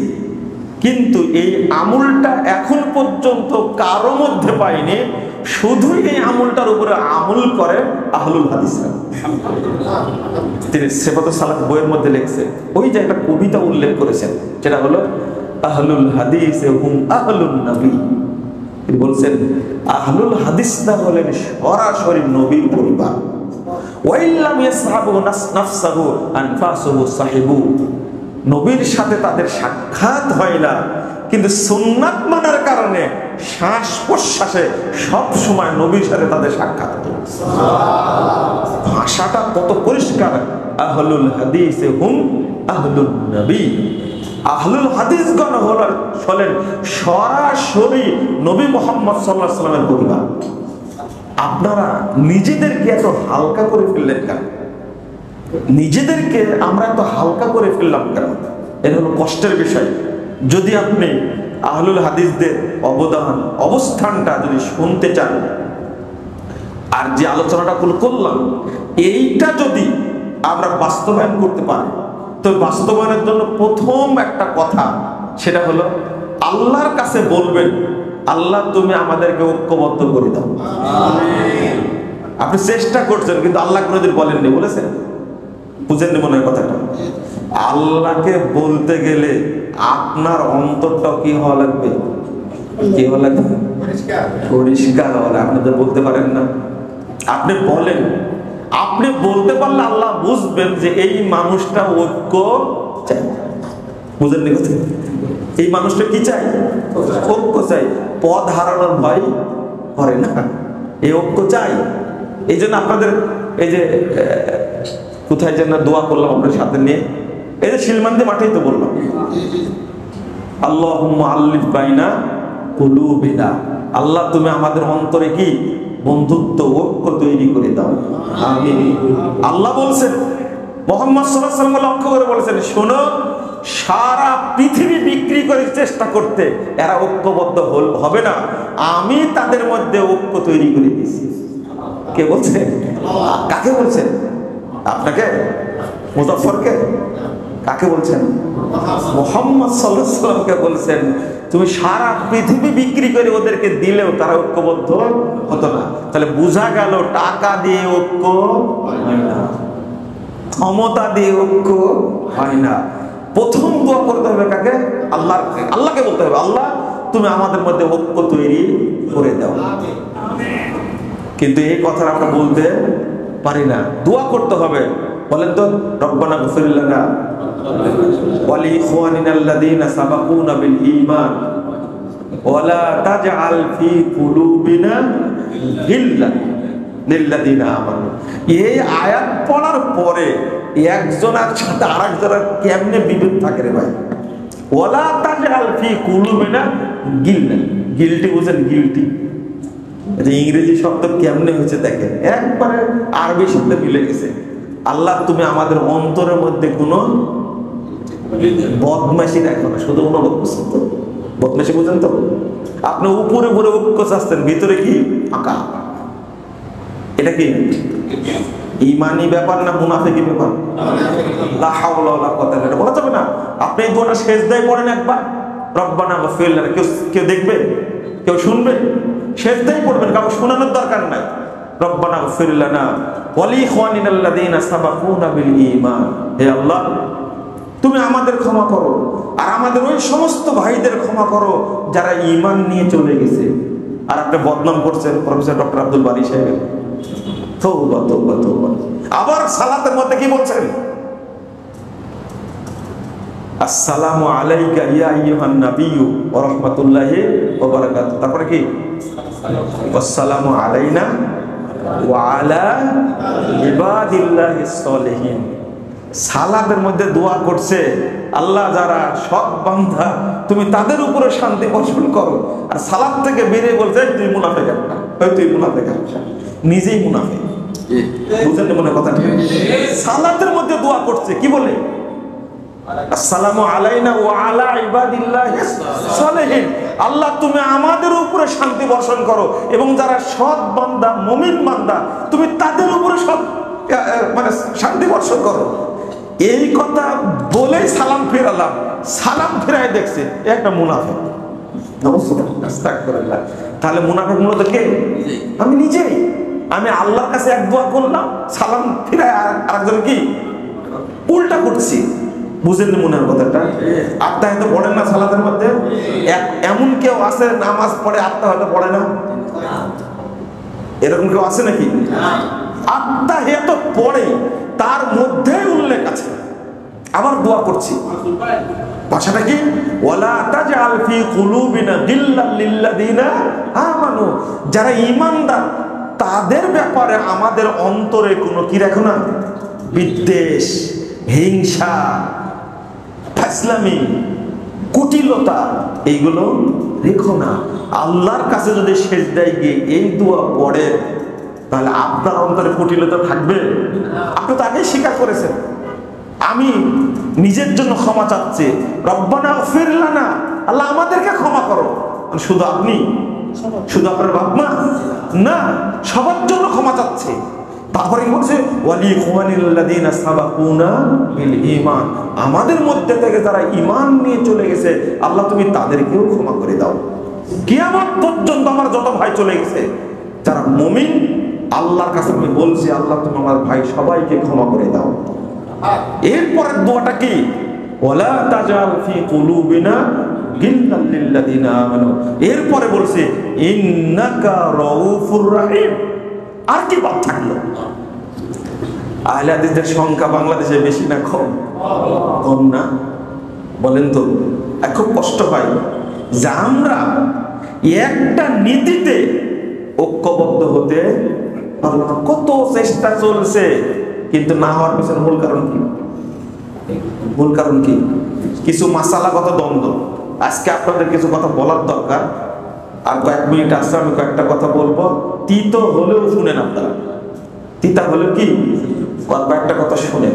[SPEAKER 1] কিন্তু এই আমলটা এখন পর্যন্ত কারো মধ্যে পাইনি, শুধু এই আমলটার উপরে আমল করে আহলুল হাদিসরা। তিনি সিফাতুস সালাত বইয়ের মধ্যে লিখছেন, ওই যে একটা কবিতা উল্লেখ করেছেন, যেটা হলো আহলুল হাদিস হুম আহলুন নবী। তিনি বলছেন আহলুল হাদিসরা হলেন সরাসরি নবীর পরিবার। ওয়াইল্লাম ইয়াসহাবু নাফসাহু আনফাসুহু সাহিবু, নবীর সাথে তাদের সাক্ষাৎ হয় না, কিন্তু সুন্নাত মানার কারণে শ্বাস প্রশ্বাসে সব সময় নবীর সাথে তাদের সাক্ষাৎ হয়। ভাষাটা কত পরিষ্কার! আহলুল হাদিস হুম আহলুন নবী। আহলুল হাদিসগণ হলেন সরাসরি নবী মুহাম্মদ সাল্লাল্লাহু আলাইহি ওয়াসাল্লামের পরিবার। আপনারা নিজেদেরকে এত হালকা করে ফেললেন কেন? নিজেদেরকে আমরা এত হালকা করে ফেললাম কেন? এটা হলো কষ্টের বিষয়। যদি আপনি আহলুল হাদিসদের অবদান, অবস্থানটা যদি শুনতে চান, আর যে আলোচনাটা করলাম এইটা যদি আমরা বাস্তবায়ন করতে পারি, তো বাস্তবায়নের জন্য প্রথম একটা কথা, সেটা হলো আল্লাহর কাছে বলবেন আল্লাহ তুমি আমাদেরকে ঐক্যবদ্ধ করে দাও। আপনি চেষ্টা করছেন কিন্তু আল্লাহ কোনোদিন বলেননি, বলেছেন? বুঝেননি মনে হয় কথাটা। আল্লাহকে বলতে গেলে আপনার অন্তরটা কি হওয়া লাগবে? কি হওয়া লাগবে? পরিষ্কার হওয়া লাগবে। আপনি তো বলতে পারেন না। আপনি বলেন, আপনি বলতে পারলে আল্লাহ বুঝবেন যে এই মানুষটা ঐক্য চাই। বুঝেননি কথা? এই মানুষটা কি চাই? ঐক্য চাই। পদ হারানোর ভয় করে না, এই ঐক্য চাই। এই জন্য আপনাদের এই যে কোথায় যেন দোয়া করলাম আপনার সাথে নিয়ে, এই যে শিলমান্দি মাঠেই তো বললাম, আল্লাহুম্মা আল্লিফ বাইনা কুলুবিনা, আল্লাহ তুমি আমাদের অন্তরে কি বন্ধুত্ব ঐক্য তৈরি করে দাও, আমিন। আল্লাহ বলছেন, মুহাম্মদ সাল্লাল্লাহু আলাইহি ওয়াসাল্লাম লক্ষ্য করে বলেছেন, শোনো, সারা পৃথিবী বিক্রি করে চেষ্টা করতে এরা ঐক্যবদ্ধ হবে না, আমি তাদের মধ্যে ঐক্য তৈরি করে দিয়েছি। কে বলছেন? কাকে বলছেন? আপনাকে? মুজাফফরকে? কাকে বলছেন? মুহাম্মদ সাল্লাল্লাহু আলাইহি ওয়াসাল্লামকে বলছেন, তুমি সারা পৃথিবী বিক্রি করে ওদেরকে দিলেও তারা ঐক্যবদ্ধ হতো না। তাহলে বোঝা গেল টাকা দিয়ে ঐক্য হয় না, ক্ষমতা দিয়ে ঐক্য হয় না। প্রথম দোয়া করতে হবে কাকে? আল্লাহকে বলতে হবে, আল্লাহ তুমি আমাদের মধ্যে ঐক্য তৈরি করে দাও। কিন্তু এই কথা আমরা বলতে পারি না, দোয়া করতে হবে। বলেন তো, রব্বানা গফির লানা ওয়া লিইখওয়ানিনাল্লাযীনা সাবাকুনা বিল ঈমান ওয়া লা তাজআল ফী কুলুবিনা গিল্লান লিল্লাযীনা আমানু। এই আয়াত পড়ার পরে একজনের সাথে আরেকজনের কেমনে বিভেদ থাকে রে ভাই। ওয়া লা তাজআল ফী কুলুবিনা গিল্লান, গিল্টি বুঝেন? গিল্টি ইংরেজি শব্দ কেমনে হয়েছে দেখেন, একবারে আরবি শব্দ মিলে গেছে। আল্লাহ তুমি আমাদের অন্তরের মধ্যে কোনো বদমাশি রাখো না। শুধু কোনো বদমাশি বুঝেন তো? আপনি উপরে উপরে ঐক্য চাচ্ছেন, ভিতরে কি ফাঁকা। এটা কি ইমানি ব্যাপার না মুনাফিকি ব্যাপার? লা হাওলা ওয়ালা কুওয়াতা ইল্লা বিল্লাহ বলা যাবে না। আপনি এই দোয়াটা সেজদায় পড়েন একবার, রব্বানা গফির লানা, কেউ দেখবে? কেউ শুনবে? সেজদায় পড়বেন, কাউকে শোনানোর দরকার নাই। রব্বানা গফির লানা ওয়া লিইখওয়ানিনাল্লাযীনা সাবাকুনা বিল ঈমান, হে আল্লাহ তুমি আমাদের ক্ষমা করো আর আমাদের ওই সমস্ত ভাইদের ক্ষমা করো যারা ঈমান নিয়ে চলে গেছে। আর আপনি বদনাম করছেন প্রফেসর ডক্টর আব্দুল বারী সাহেব। তওবা তওবা তওবা। আবার সালাতের মধ্যে কি বলছেন? আসসালামু আলাইকা ইয়া আইয়ুহান নাবিয়্যু ওয়া রাহমাতুল্লাহি ওয়া বারাকাতুহু। তারপরে কি? আসসালামু আলাইনা ওয়া আলা ইবাদিল্লাহিস সলিহিন। সালাতের মধ্যে দোয়া করছে, আল্লাহ যারা সৎ বান্দা তুমি তাদের উপরে শান্তি বর্ষণ করো। আর সালাত থেকে বেরিয়ে বলছে তুই মুনাফিক একটা, তুই মুনাফিক একটা, নিজেই মুনাফিক। বুঝেন মনে কথা? ঠিক। সালাতের মধ্যে দোয়া করছে, কি বলে? আসসালামু আলাইনা ওয়া আলা ইবাদিল্লাহিস সলিহিন, আল্লাহ তুমি আমাদের উপরে শান্তি বর্ষণ করো এবং যারা সৎ বান্দা মুমিন বান্দা তুমি তাদের উপরে মানে শান্তি বর্ষণ করো। এই কথা বলেই সালাম ফিরালাম, সালাম ফিরাই দেখছে একটা মুনাফিক। তাহলে মুনাফিক মূলত কে? আমি নিজেই। আমি আল্লাহর কাছে এক দোয়া করলাম, সালাম ফিরাই আরেকজন কি উল্টা করছি। বুঝেন মনে হয় কথাটা? আত্মা হয়তো পড়েন না সালাতের মধ্যে। এমন কেউ আছে নামাজ পড়ে আত্মা হয়তো পড়ে না? এরকম কেউ আছে নাকি? আত্মা হয়তো পড়ে, তার মধ্যে উল্লেখ আছে। আবার দোয়া করছি, ভাষাটা কি? ওয়ালা তাজআল ফী কুলুবিনা গিল্লাল লিল্লাযীনা আমানু, যারা ঈমানদার তাদের ব্যাপারে আমাদের অন্তরে কোনো কি রাখো না, বিদ্বেষ, হিংসা, ফাসলামি, কুটিলতা, এইগুলো রেখো না। আল্লাহর কাছে যদি সেজদায় গিয়ে এই দোয়া পড়ে তাহলে আপনার অন্তরে কুটিলতা থাকবে? আপনি তো আগেই স্বীকার করেছেন, আমি নিজের জন্য ক্ষমা চাচ্ছি, রব্বানা গফির লানা, আল্লাহ আমাদেরকে ক্ষমা করো। শুধু আপনি, শুধু আপনার বাপ মা না, সবার জন্য ক্ষমা চাচ্ছে। তারপরে কি বলছে? ওয়ালিইখওয়ানিল্লাযীনা সাবাকুনা বিল ঈমান, আমাদের মধ্যে থেকে যারা ঈমান নিয়ে চলে গেছে আল্লাহ তুমি তাদেরকেও ক্ষমা করে দাও। কিয়ামত পর্যন্ত আমার যত ভাই চলে গেছে, যারা মুমিন, আল্লাহর কাছে আমি বলছি, আল্লাহ তুমি আমার ভাই সবাইকে ক্ষমা করে দাও। এরপরের দোয়াটা কি? ওয়ালা তাজাল ফি কুলুবিনা গিল্লাল লিল্লাযিনা আমানু। এরপরে বলছে ইন্নাকা রাউফুর রহিম। আর কি বাদ থাকলো? আহলে হাদিসের সংখ্যা বাংলাদেশে বেশি না কম? কম না? বলেন তো। খুব কষ্ট হয় যে আমরা একটা নীতিতে ঐক্যবদ্ধ হতে পারলাম না। কত চেষ্টা চলছে, কিন্তু না হওয়ার পিছনে মূল কারণ কি? মূল কারণ কি? কিছু মাসালাগত দ্বন্দ্ব। আজকে আপনাদের কিছু কথা বলার দরকার, আর কয়েক মিনিট আসছে আমি কয়েকটা কথা বলবো, তিত হলেও শুনেন আপনারা। তিতা হলেও কি কয়েকটা কথা শুনেন।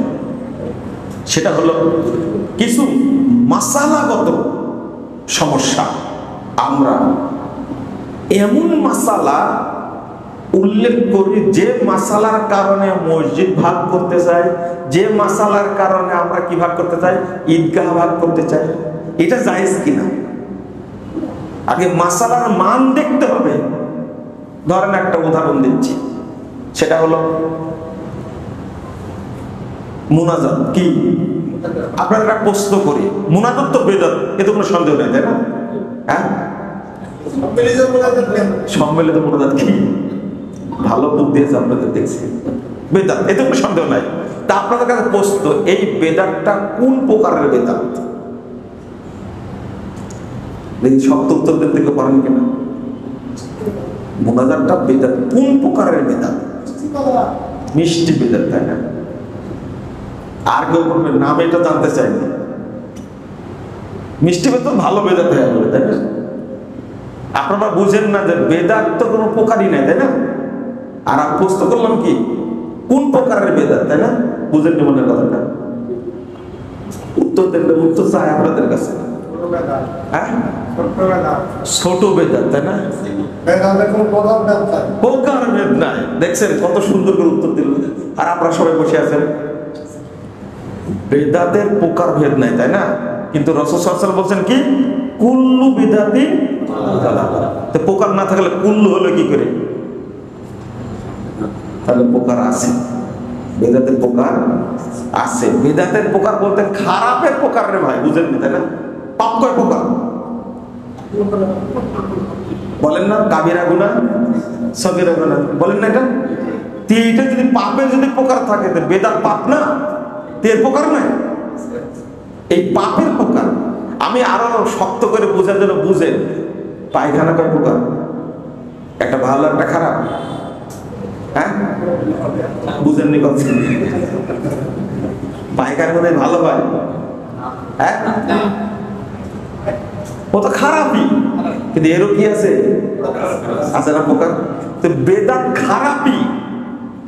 [SPEAKER 1] সেটা হলো কিছু মাসালাগত সমস্যা। আমরা এমন মাসালা উল্লেখ করি যে মাসালার কারণে মসজিদ ভাগ করতে চাই, যে মাসালার কারণে আমরা কি ভাগ করতে চাই, ঈদগাহ ভাগ করতে চাই। এটা জায়েজ কিনা আগে মাসালার মান দেখতে হবে। ধরেন একটা উদাহরণ দিচ্ছি, সেটা হলো মুনাজাত। কি আপনারা একটা প্রশ্ন করি, মুনাজাত তো বেদাত, এতে কোনো সন্দেহ নেই, তাই না? হ্যাঁ, সম্মিলিত মুনাজাত কি? ভালো বুদ্ধি আছে আপনাদের, দেখছি বেদাত, এতে কোনো সন্দেহ নাই। তা আপনাদের কাছে প্রশ্ন, এই বেদাতটা কোন প্রকারের বেদাত? শক্ত উত্তর দিতে পারেন কিনা? মুনাজাতটা বেদাত কোন প্রকারের বেদাত? মিষ্টি বেদাত, তাই না? আর কেউ বলবে নাম এটা জানতে চাইনি। মিষ্টি বেদাত ভালো বেদাত হয়ে যাবে, তাই না? আপনারা বুঝেন না যে বেদাত তো কোনো প্রকারই নাই, তাই না? আর প্রশ্ন করলাম কি কোন প্রকারের বেদাত, তাই না? বুঝেন মনের কথাটা? উত্তর দেন, উত্তর চাই আপনাদের কাছে। ছোট বেদাত, তাই না? প্রকার ভেদ নাই। দেখছেন কত সুন্দর করে উত্তর দিল। আর আপনারা সবাই বসে আছেন, বেদাতের প্রকার ভেদ নাই, তাই না? কিন্তু রাসূল সাল্লাল্লাহু আলাইহি ওয়াসাল্লাম বলছেন কি কুল্লু বিদাতিন দালালা। তো প্রকার না থাকলে কুল্লু হলো কি করে? তাহলে প্রকার আছে, বেদাতের প্রকার আছে। বেদাতের প্রকার বলতে খারাপের প্রকার রে ভাই, বুঝেন না, তাই না? পাপ কয় প্রকার বলেন না? কাবিরা গুনাহ, সগীরা গুনাহ, বলেন না? এটা এইটা যদি পাপের যদি প্রকার থাকে, তো বেদাত পাপ না? এর প্রকার নাই, এই পাপের প্রকার। আমি আরো শক্ত করে বোঝার জন্য বুঝেন, পায়খানা কয় প্রকার? একটা ভালো একটা খারাপ। হ্যাঁ, বুঝেননি কথা? পায়খানা মধ্যে ভালো হয়? হ্যাঁ, ও তো খারাপই, কিন্তু এরও কি আছে? আছে না প্রকার? তো বেদাত খারাপই,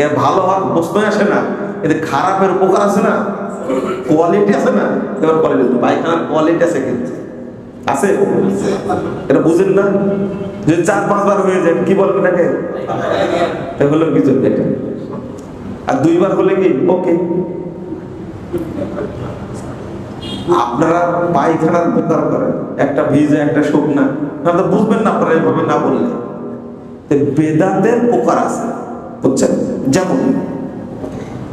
[SPEAKER 1] এর ভালো হওয়ার প্রশ্নই আসে না। এতে খারাপের উপকার আছে না, কোয়ালিটি আছে না? এবার কোয়ালিটি, পায়খানার কোয়ালিটি আছে, কিন্তু আছে। এটা বুঝেন না? যদি 4-5 বার হয়ে যায় কি বলবেন এটাকে? হলো কিছু এটা। আর 2 বার হলে কি ওকে? আপনারা পায়খানার প্রকার করেন, একটা ভিজে একটা শুকনা, তো বুঝবেন না আপনারা এইভাবে না বললে। বেদাতের প্রকার আছে, বুঝছেন? যেমন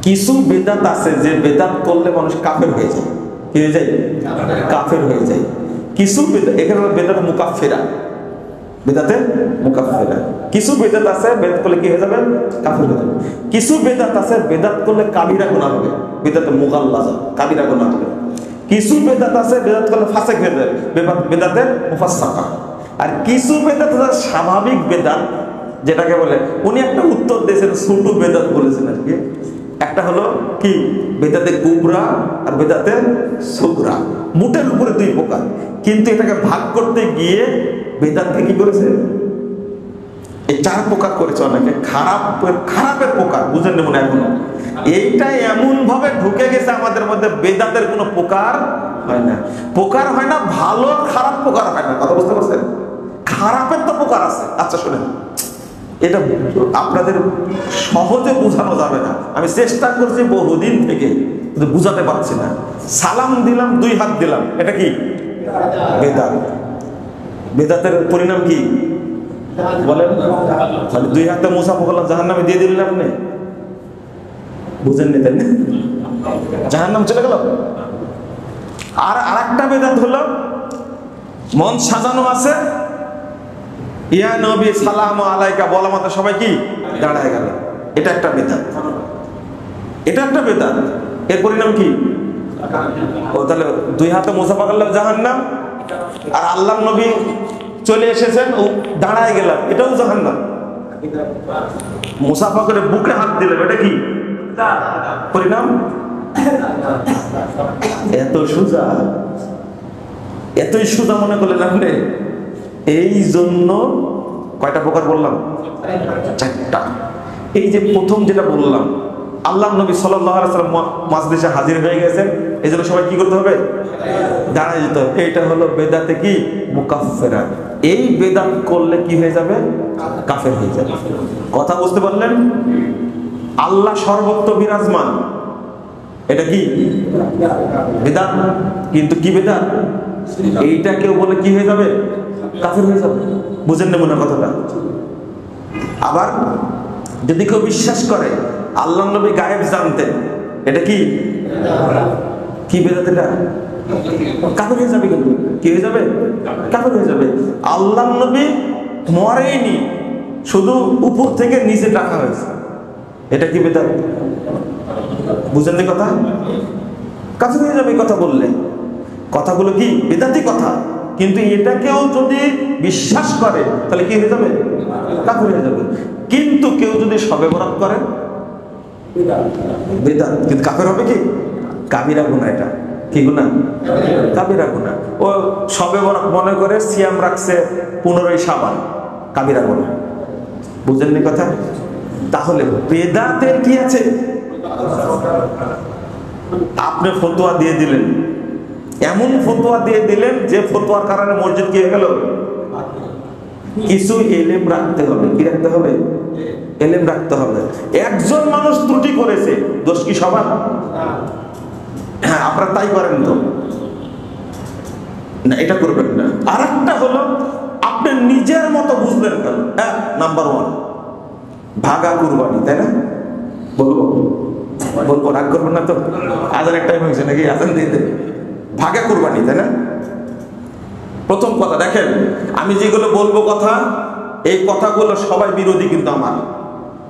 [SPEAKER 1] কিছু বেদাত আছে যে বেদাত করলে মানুষ কাফের হয়ে যায়। কি হয়ে যায়? কাফের হয়ে যায়। কিছু বেদাত, এখানে বেদাত মুকাফফিরা, বেদাতে মুকাফফিরা। কিছু বেদাত আছে বেদাত করলে কি হয়ে যাবে? কাফের হয়ে যাবে। কিছু বেদাত আছে বেদাত করলে কাবিরা গুনাহ হবে, বেদাতে মুগাল্লাজা, কাবিরা গুনাহ হবে। কিছু বেদাত আছে বেদাত করলে ফাসিক হয়ে যাবে, বেদাতে মুফাসসাকা। আর কিছু বেদাত আছে স্বাভাবিক বেদাত, যেটাকে বলে, উনি একটা উত্তর দিয়েছেন ছোট বেদাত বলেছেন আর কি। একটা হলো কি বেদাতে কুবরা আর বেদাতে সুগরা, মুটের উপরে 2 প্রকার। কিন্তু এটাকে ভাগ করতে গিয়ে বেদাতকে কি করেছে? এই 4 প্রকার করেছে অনেকে। খারাপের প্রকার বুঝেন মনে এখনো? এইটা এমন ভাবে ঢুকে গেছে আমাদের মধ্যে, বেদাতের কোনো প্রকার হয় না। প্রকার হয় না, ভালো খারাপ প্রকার হয় না। কথা বুঝতে পারছেন? খারাপের তো প্রকার আছে। আচ্ছা শোনেন, এটা আপনাদের সহজে বোঝানো যাবে না। আমি চেষ্টা করছি বহুদিন থেকে, কিন্তু বুঝাতে পারছি না। সালাম দিলাম, 2 হাত দিলাম, এটা কি? বেদাত। বেদাতের পরিণাম কি বলেন? মানে 2 হাতে মুসাফা করলাম, জাহান্নামে দিয়ে দিলেন আপনি, বুঝেননি তাই না? জাহান্নাম চলে গেল। আর আরেকটা বেদাত হলো, মন সাজানো আছে, ইয়া নবী সালাম আলাইকা বলা মাত্র সবাই কি দাঁড়ায় গেল, এটা একটা বেদাত, এটা একটা বেদাত। এর পরিণাম কি? ও তাহলে 2 হাতে মুসাফা করলাম জাহান্নাম, আর আল্লাহর নবী চলে এসেছেন ও দাঁড়ায় গেলাম, এটাও জাহান্নাম। মুসাফা করে বুকে হাত দিলেন, এটা কি পরিণাম? এত সোজা, এতই সোজা মনে করলেন আপনি? এই জন্য কয়টা প্রকার বললাম? 4টা। এই যে প্রথম যেটা বললাম, আল্লাহ নবী সাল্লাল্লাহু আলাইহি ওয়াসাল্লাম মাজলিসে হাজির হয়ে গেছেন, এই জন্য সবাই কি করতে হবে? দাঁড়ায় যেতে হবে। এইটা হলো বেদাতে কি মুকাফফিরা। এই বেদাত করলে কি হয়ে যাবে? কাফের হয়ে যাবে। কথা বুঝতে পারলেন? আল্লাহ সর্বত্র বিরাজমান, এটা কি বেদাত। কিন্তু কি বেদাত? এইটা কেউ বলে কি হয়ে যাবে? কাফের হয়ে যাবে। বুঝেন না মনে কথাটা? আবার যদি কেউ বিশ্বাস করে আল্লাহ নবী গায়েব জানতেন, এটা কি কি বেদাত? এটা কাফের হয়ে যাবে। কিন্তু কি হয়ে যাবে? কাফের হয়ে যাবে। আল্লাহ নবী মরেনি, শুধু উপর থেকে নিচে রাখা হয়েছে, এটা কি বেদাত? বুঝেন না কথা? কাফের হয়ে যাবে কথা বললে। কথাগুলো কি বেদাতি কথা, কিন্তু এটাকেও যদি বিশ্বাস করে তাহলে কি হয়ে যাবে? কাফের হয়ে যাবে। কিন্তু কেউ যদি শবে বরাত করে বেদাত, কিন্তু কাফের হবে কি? কাবিরা গুনাহ। এটা কি গুনাহ? কাবিরা গুনাহ। ও শবে বরাত মনে করে সিয়াম রাখছে 15ই শাবান, কাবিরা গুনাহ। বুঝেননি কথা? তাহলে বেদাতের কি আছে? আপনি ফতোয়া দিয়ে দিলেন, এমন ফতোয়া দিয়ে দিলেন যে ফতোয়ার কারণে মসজিদ কি হয়ে গেল? কিছু এলেম রাখতে হবে। কি রাখতে হবে? এলেম রাখতে হবে। একজন মানুষ ত্রুটি করেছে, দোষ কি সবার? হ্যাঁ, আপনারা তাই করেন তো না, এটা করবেন না। আর একটা হলো আপনি নিজের মতো বুঝলেন কেন? নাম্বার 1 ভাগা কুরবানি, তাই না? বলবো রাগ করবেন না তো? আজানের টাইম হয়েছে নাকি? আজান দিয়ে দেবে। ভাগা কুরবানি, তাই না? প্রথম কথা দেখেন, আমি যেগুলো বলবো কথা, এই কথাগুলো সবাই বিরোধী কিন্তু আমার,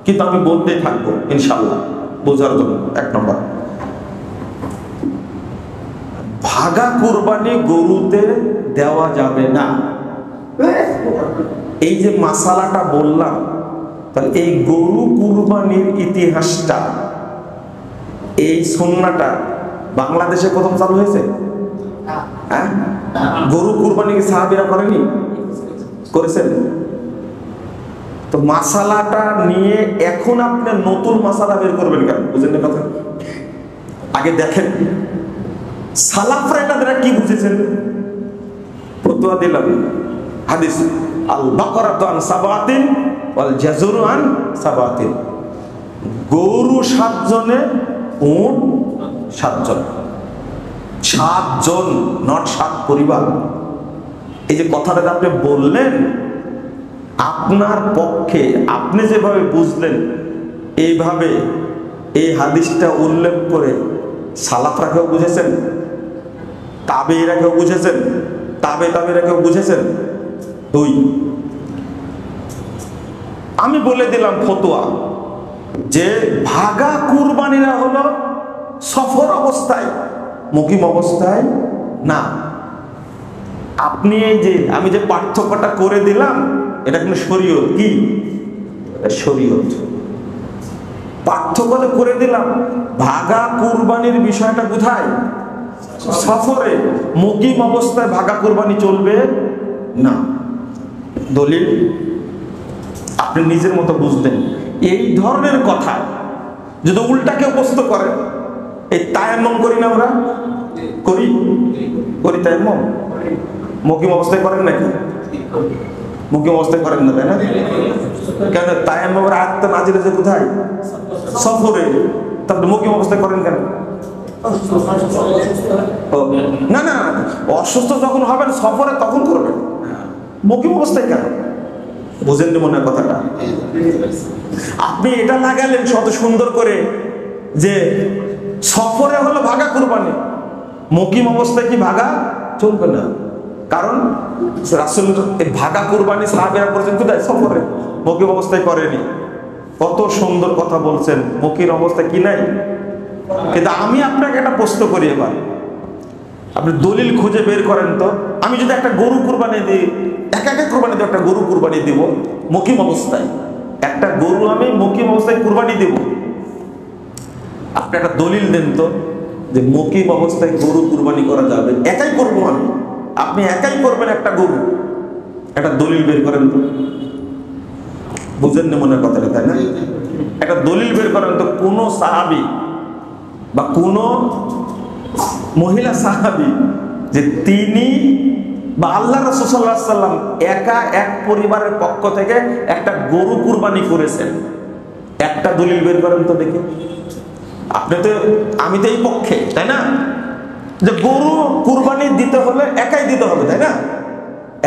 [SPEAKER 1] কিন্তু আমি বলতেই থাকবো ইনশাল্লাহ বোঝার জন্য। 1 নম্বর, ভাগা কুরবানি গরুতে দেওয়া যাবে না। এই যে মাসালাটা বললাম, তাহলে এই গরু কুরবানির ইতিহাসটা, এই সুন্নাহটা বাংলাদেশে প্রথম চালু হয়েছে। হ্যাঁ, গরু কুরবানি কি সাহাবীরা করেনি? করেছেন। তো মাসালাটা নিয়ে এখন আপনি নতুন মাসালা বের করবেন কেন? বুঝেন না কথা? আগে দেখেন সালাফরা এটা দ্বারা কি বুঝেছেন। ফতোয়া দিলাম, হাদিস আল বাকরাতু আন সাবাতিন ওয়াল জাজুরু আন সাবাতিন। গরু 7 জনে, উট 7 জন। 7 জন, নট 7 পরিবার। এই যে কথাটা আপনি বললেন, আপনার পক্ষে আপনি যেভাবে বুঝলেন, এইভাবে এই হাদিসটা উল্লেখ করে সালাফরা কেউ বুঝেছেন, তাবেঈরা কেউ বুঝেছেন, তাবেঈরা কেউ বুঝেছেন? 2, আমি বলে দিলাম ফতোয়া যে ভাগা কুরবানিরা হলো সফর অবস্থায়, মুকিম অবস্থায় না। আপনি এই যে আমি যে পার্থক্যটা করে দিলাম, এটা কিন্তু শরীয়ত। কি শরীয়ত? পার্থক্য করে দিলাম। ভাগা কুরবানির বিষয়টা কোথায়? সফরে, মুকিম অবস্থায় ভাগা কুরবানি চলবে না। দলিল আপনি নিজের মতো বুঝতেন। এই ধরনের কথা যদি উল্টাকে উপস্থিত করেন, এই তায়াম্মুম করি না আমরা? করি তায়াম্মুম। মুকিম অবস্থায় করেন নাকি? মুকিম অবস্থায় করেন না, তাই না? কেন? তায়াম্মুমের আয়াত নাযিল হয়েছে কোথায়? সফরে। তারপরে মুকিম অবস্থায় করেন কেন? না, অসুস্থ যখন হবেন সফরে তখন করবেন। মকিম অবস্থায় কেন? বুঝেন নি মনে হয় কথাটা? আপনি এটা লাগালেন শত সুন্দর করে যে সফরে হলো ভাগা কুরবানি, মকিম অবস্থায় কি ভাগা চলবে না। কারণ রাসূল ভাগা কুরবানি সাহাবীরা করেছেন কোথায়? সফরে, মকিম অবস্থায় করেনি। কত সুন্দর কথা বলছেন, মকিম অবস্থায় কি নাই। কিন্তু আমি আপনাকে একটা প্রশ্ন করি, এবার আপনি দলিল খুঁজে বের করেন তো। আমি যদি একটা গরু কুরবানি দিই, একা কুরবানি দিয়ে একটা গরু কুরবানি দিব মকিম অবস্থায়, একটা গরু আমি মকিম অবস্থায় কুরবানি দিব, আপনি একটা দলিল দেন তো যে মকিম অবস্থায় গরু কুরবানি করা যাবে। একাই করবো আমি, আপনি একাই করবেন একটা গরু, একটা দলিল বের করেন তো। বুঝেন না মনে কথাটা, তাই না? একটা দলিল বের করেন তো, কোন সাহাবী বা কোন মহিলা সাহাবী যে তিনি বা আল্লাহ রাসূল সাল্লাল্লাহু আলাইহি ওয়াসাল্লাম একা এক পরিবারের পক্ষ থেকে একটা গরু কুরবানি করেছেন, একটা দলিল বের করেন তো দেখি। আপনি তো, আমি তো এই পক্ষে, তাই না, যে গরু কুরবানি দিতে হলে একাই দিতে হবে, তাই না?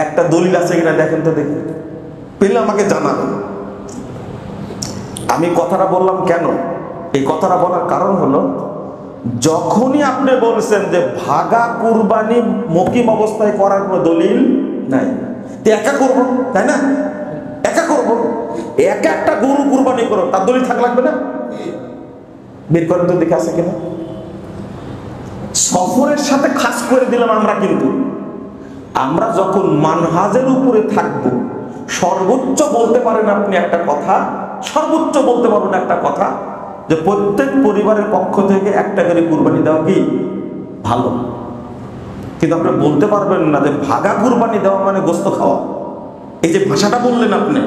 [SPEAKER 1] একটা দলিল আছে কিনা দেখেন তো দেখি, পেলে আমাকে জানাবেন। আমি কথাটা বললাম কেন? এই কথাটা বলার কারণ হলো, যখনই আপনি বলছেন যে ভাগা কুরবানি মকিম অবস্থায় করার কোনো দলিল নাই, তো একা করবো, তাই না? একা করবো, একা একটা গরু কুরবানি করো, তার দলিল থাকা লাগবে না? বের করেন তো দেখে আছে কিনা। সফরের সাথে খাস করে দিলাম আমরা, কিন্তু আমরা যখন মানহাজের উপরে থাকবো, সর্বোচ্চ বলতে পারেন আপনি একটা কথা, সর্বোচ্চ বলতে পারবেন একটা কথা, যে প্রত্যেক পরিবারের পক্ষ থেকে একটা করে কুরবানি দেওয়া কি ভালো। কিন্তু আপনি বলতে পারবেন না যে ভাগা কুরবানি দেওয়া মানে গোস্ত খাওয়া। এই যে ভাষাটা বললেন আপনি,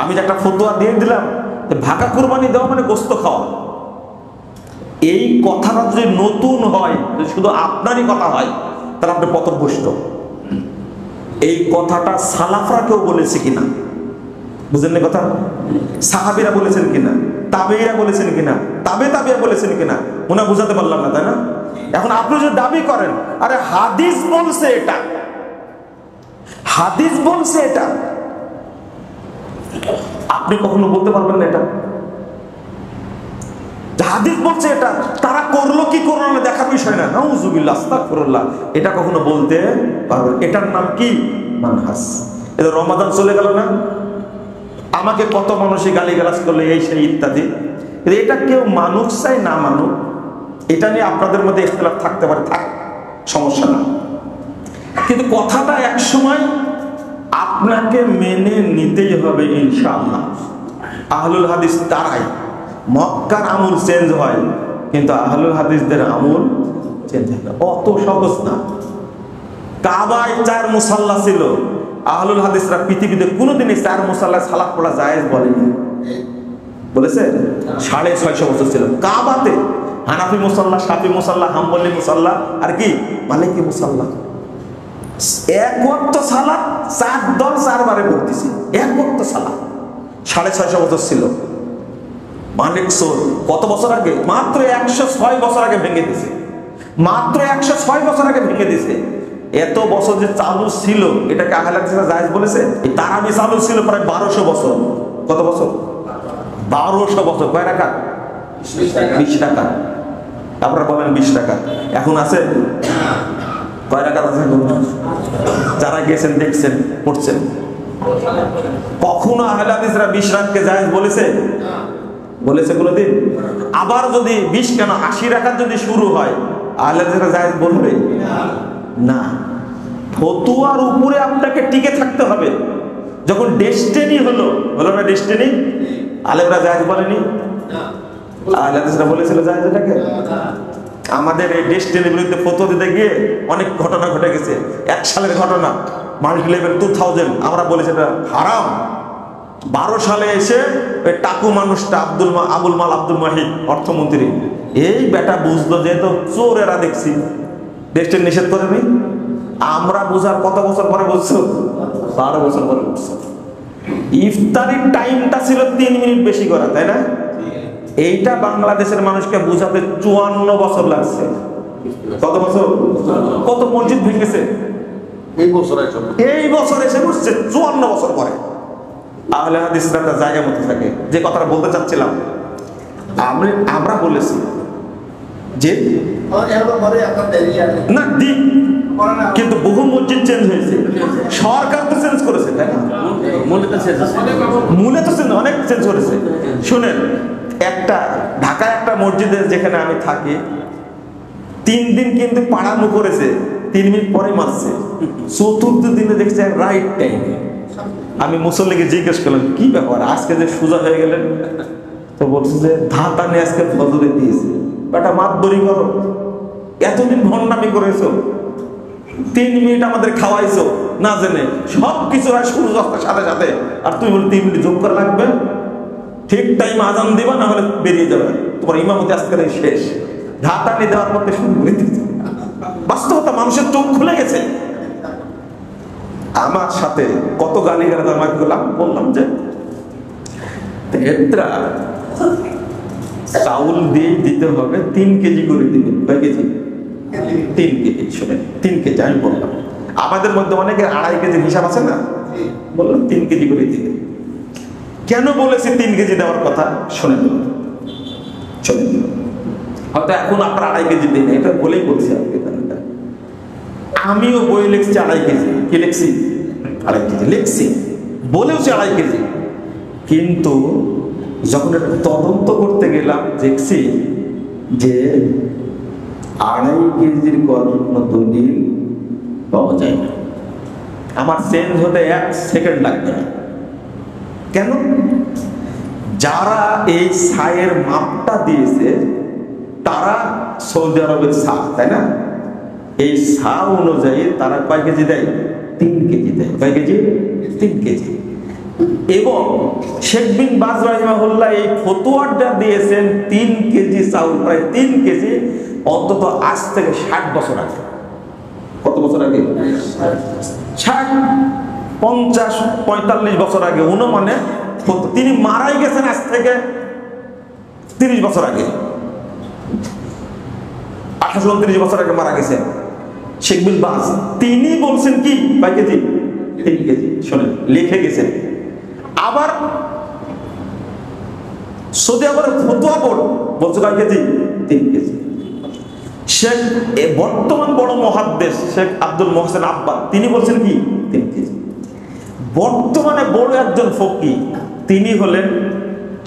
[SPEAKER 1] আমি যে একটা ফতোয়া দিয়ে দিলাম যে ভাগা কুরবানি দেওয়া মানে গোস্ত খাওয়া, এই কথাটা যদি নতুন হয়, শুধু আপনারই কথা হয়, তাহলে আপনি পথভ্রষ্ট। এই কথাটা সালাফরা কেউ বলেছে কিনা, বুঝেন না কথা? সাহাবীরা বলেছেন কিনা, তাবেঈরা বলেছেন কিনা, তাবেঈরা বলেছেন কিনা, ওনা বুঝাতে পারলাম না, তাই না? এখন আপনি যদি দাবি করেন আরে হাদিস বলছে এটা, হাদিস বলছে এটা, আপনি কখনো বলতে পারবেন না এটা হাদিস বলছে এটা, তারা করলো কি করলো না দেখার বিষয় না, নাউজুবিল্লাহ আস্তাগফিরুল্লাহ, এটা কখনো বলতে পারবেন? এটার নাম কি? মানহাজ। এটা রমাদান চলে গেল না, আমাকে কত মানুষই গালিগালাজ করলে এই সেই ইত্যাদি, এটা কেউ মানুষ চাই না মানুষ, এটা নিয়ে আপনাদের মধ্যে ইখতিলাফ থাকতে পারে, থাক, সমস্যা না। কিন্তু কথাটা এক সময় আপনাকে মেনে নিতেই হবে ইনশাআল্লাহ। আহলুল হাদিস তারাই, মক্কার আমল চেঞ্জ হয় কিন্তু আহলুল হাদিসদের আমল চেঞ্জ হয় না, অত সহজ না। কাবায় 4 মুসাল্লা ছিল, আহলুল হাদিসরা পৃথিবীতে কোনোদিনই 4 মুসাল্লায় সালাত পড়া জায়েজ বলেনি, বলেছে? 650 বছর ছিল কাবাতে হানাফি মুসাল্লা, শাফি মুসাল্লা, হাম্বলি মুসাল্লা, আর কি মালিকি মুসাল্লা। এক ওয়াক্ত সালাত 4 দল 4 বারে পড়তেছে, এক ওয়াক্ত সালাত 650 বছর ছিল। মালিক সোর কত বছর আগে? মাত্র 106 বছর আগে ভেঙে দিয়েছে, মাত্র 106 বছর আগে ভেঙে দিয়েছে। এত বছর যে চালু ছিল, এটাকে আহলে হাদিসরা জায়েজ বলেছে? তারাবি চালু ছিল প্রায় 1200 বছর। কত বছর? 1200 বছর। কয় টাকা? 20 টাকা। আপনারা বলেন 20 টাকা এখন আছে? কয় টাকা আছে? যারা গেছেন দেখছেন পড়ছেন, কখনো আহলে হাদিসরা 20 রাকাতকে জায়েজ বলেছে? বলেছে কোনদিন? আবার যদি 20 কেন 80 রাকাত যদি শুরু হয়, আহলে হাদিসরা জায়েজ বলবে না। ফতোয়ার উপরে আপনাকে টিকে থাকতে হবে। যখন ডেস্টিনি হলো না, ডেস্টিনি আলেমরা জায়েজ বলেনি, আহলে হাদিসরা বলেছিল জায়েজ। এটাকে আমাদের এই ডেস্টিনির বিরুদ্ধে ফতোয়া দিতে গিয়ে অনেক ঘটনা ঘটে গেছে। 1 সালের ঘটনা, মাল্টি লেভেল 2000, আমরা বলেছি এটা হারাম। 12 সালে এসে ওই টাকু মানুষটা আবুল মাল আব্দুল মাহিদ অর্থমন্ত্রী, এই বেটা বুঝলো যেহেতু চোরেরা দেখছি ডেস্টিনি নিষেধ করেনি, আমরা বুঝার কত বছর পরে বুঝছো? 12 বছর পরে বুঝছো। ইফতারির টাইমটা ছিল 3 মিনিট বেশি করা, তাই না? এইটা বাংলাদেশের মানুষকে বুঝাতে 54 বছর লাগছে। কত বছর? কত মসজিদ ভেঙেছে, এই বছর এসে বসছে 54 বছর পরে। আহলে হাদিসরা তার জায়গা মতো থাকে। যে কথাটা বলতে চাচ্ছিলাম, আমরা বলেছি যে না দিক, কিন্তু বহু মসজিদ চেঞ্জ হয়েছে, সরকার তো চেঞ্জ করেছে, তাই না? মূলে তো অনেক চেঞ্জ করেছে। শুনেন, ঢাকায় একটা মসজিদে যেখানে আমি থাকি, 3 দিন কিন্তু পাড়ানো করেছে, 3 মিনিট পরে মারছে। 4th দিনে দেখছে রাইট টাইম। আমি মুসল্লিকে জিজ্ঞেস করলাম, কি ব্যাপার আজকে যে সোজা হয়ে গেলেন? তো বলছে যে ধাতা নিয়ে আজকে ফজরে দিয়েছে। বেটা মাতবরি করো, এতদিন ভণ্ডামি করেছো, 3 মিনিট আমাদের খাওয়াইছো না জেনে, সবকিছু হয় সূর্য অস্তের সাথে সাথে, আর তুমি বল 3 মিনিট যোগ করা লাগবে, ঠিক টাইম আজান দিবা, না হলে বেরিয়ে যাবে, তোমার ইমামতি আজকের শেষ। ধাতানি দেওয়ার পথে শুরু করে দিচ্ছে। বাস্তবতা, মানুষের চোখ খুলে গেছে। আমার সাথে কত গালি গালাজ আমাকে বললাম যে চাউল দিয়ে দিতে হবে 3 কেজি করে দিবেন। কয় কেজি? 3 কেজি। শুনেন, 3 কেজি। আমি বললাম আমাদের মধ্যে অনেকের 2.5 কেজির হিসাব আছে না, বললাম 3 কেজি করে দিবেন। কেন বলেছি 3 কেজি দেওয়ার কথা? শোনেন, হয়তো এখন আপনার 2.5 কেজি দিন, এটা বলেই বলছি। আমিও বই লিখছি 2.5 কেজি। কি লিখছি? 2.5 কেজি লিখছি, বলেওছি 2.5 কেজি। কিন্তু যখন এটা তদন্ত করতে গেলাম, দেখছি যে 2.5 কেজির কোনো দলিল পাওয়া যায় না। আমার চেঞ্জ হতে 1 সেকেন্ড লাগবে না। কেন? যারা এই ছায়ের মাপটা দিয়েছে তারা সৌদি আরবের ছা, তাই না? এই ছা অনুযায়ী তারা কয় কেজি দেয়? 3 কেজি দেয়। কয় কেজি? 3 কেজি। এবং শেখ বিন বাজ রাহিমাহুল্লাহ এই ফতোয়াটা দিয়েছেন 3 কেজি চাউল, প্রায় 3 কেজি, অন্তত আজ থেকে 60 বছর আগে। কত বছর আগে? 60, 50, 45 বছর আগে। মানে তিনি মারাই গেছেন আজ থেকে 30 বছর আগে, 28-29 বছর আগে মারা গেছেন শেখ বিন বাজ। তিনি বলছেন কি? কয় কেজি? 3 কেজি। শোনেন, লিখে গেছেন। আবার সৌদি আরবের ফতোয়া বোর্ড বলছে কয় কেজি? 3 কেজি। শেখ বর্তমান বড় মুহাদ্দিস শেখ আব্দুল মোহসেন আব্বাদ, তিনি বলছেন কি? 3 কেজি। বর্তমানে বড় একজন ফকি, তিনি হলেন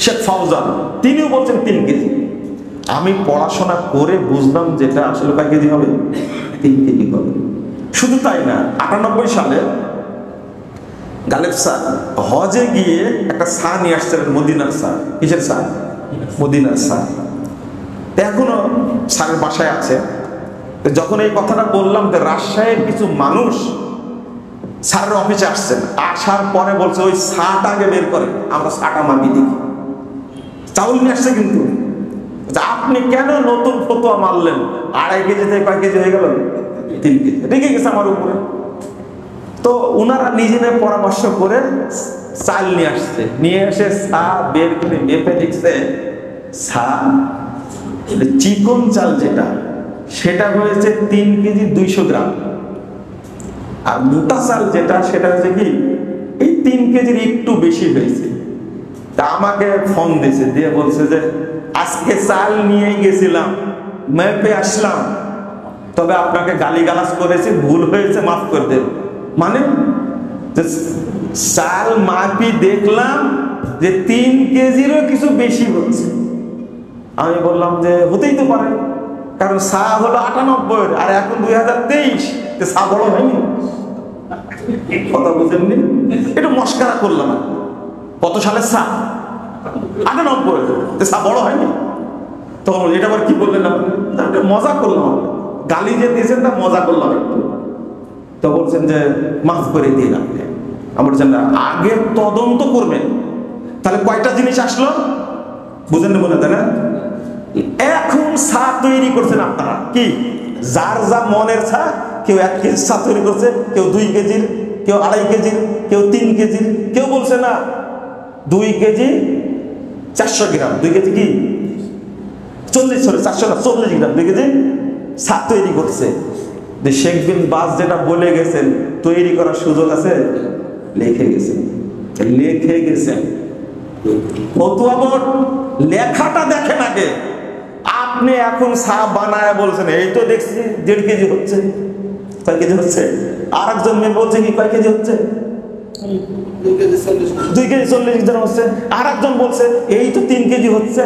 [SPEAKER 1] শেখ ফাউজান, তিনিও বলছেন 3 কেজি। আমি পড়াশোনা করে বুঝলাম যেটা আসলে কয় কেজি হবে? 3 কেজি হবে। শুধু তাই না, 98 সালে গালেব স্যার হজে গিয়ে একটা ছা নিয়ে আসছিলেন, মদিনার ছা। কিসের ছা? মদিনার ছা। এখনো স্যারের বাসায় আছে। যখন এই কথাটা বললাম, তো রাজশাহীর কিছু মানুষ স্যারের অফিসে আসছেন, আসার পরে বলছে ওই ছাটা আগে বের করে, আমরা ছাটা মাপি দেখি। চাউল নিয়ে আসছে, কিন্তু আপনি কেন নতুন ফতোয়া মারলেন? 2.5 কেজি থেকে কয় কেজি হয়ে গেল? 3 কেজি। রেখে গেছে আমার উপরে। তো ওনারা নিজেদের পরামর্শ করে চাল নিয়ে আসছে, নিয়ে এসে ছা বের করে মেপে দেখছে ছা চিকন চাল যেটা, সেটা হয়েছে 3 কেজি 200 গ্রাম। আর মোটা চাল যেটা, সেটা হচ্ছে কি এই 3 কেজির একটু বেশি হয়েছে। তা আমাকে ফোন দিয়েছে, দিয়ে বলছে যে আজকে চাল নিয়ে গেছিলাম, মেপে আসলাম, তবে আপনাকে গালিগালাজ করেছি, ভুল হয়েছে, মাফ করে দেন। মানে চাল মাপি দেখলাম যে 3 কেজিরও কিছু বেশি হচ্ছে। আমি বললাম যে হতেই তো পারে, কারণ চা হলো 98 আর এখন 2023, চা বড় হয়নি। কথা বুঝেননি? একটু মস্কারা করলাম। কত সালের চা? 98, চা বড় হয়নি। তখন এটা আবার কি বললেন আপনি? মজা করলাম, গালি যে দিয়েছেন তা মজা করলাম একটু। তো বলছেন যে মাফ করে দিন আপনি। আমি বলছেন না, আগে তদন্ত করবেন। তাহলে কয়টা জিনিস আসলো বুঝেন মনে, তাই না? এখন চা তৈরি করছেন আপনারা, কি যার যা মনের চা, কেউ 1 কেজি চা তৈরি করছে, কেউ 2 কেজির, কেউ 2.5 কেজির, কেউ 3 কেজির, কেউ বলছে না 2 কেজি 400 গ্রাম, 2 কেজি কি 400 না 40 গ্রাম, 2 কেজি চা তৈরি করছে। যে শেখ বিন বাজ যেটা বলে গেছেন তৈরি করার সুযোগ আছে? লিখে গেছেন, লিখে গেছেন। ফতোয়া বোর্ড লেখাটা দেখেন আগে। আপনি এখন সাপ বানায় বলছেন এই তো দেখছি 1.5 কেজি হচ্ছে, কয় কেজি হচ্ছে? আর একজন মেয়ে বলছে কি কয় কেজি হচ্ছে? 2 কেজি 40 জন হচ্ছে। আর একজন বলছে এই তো 3 কেজি হচ্ছে।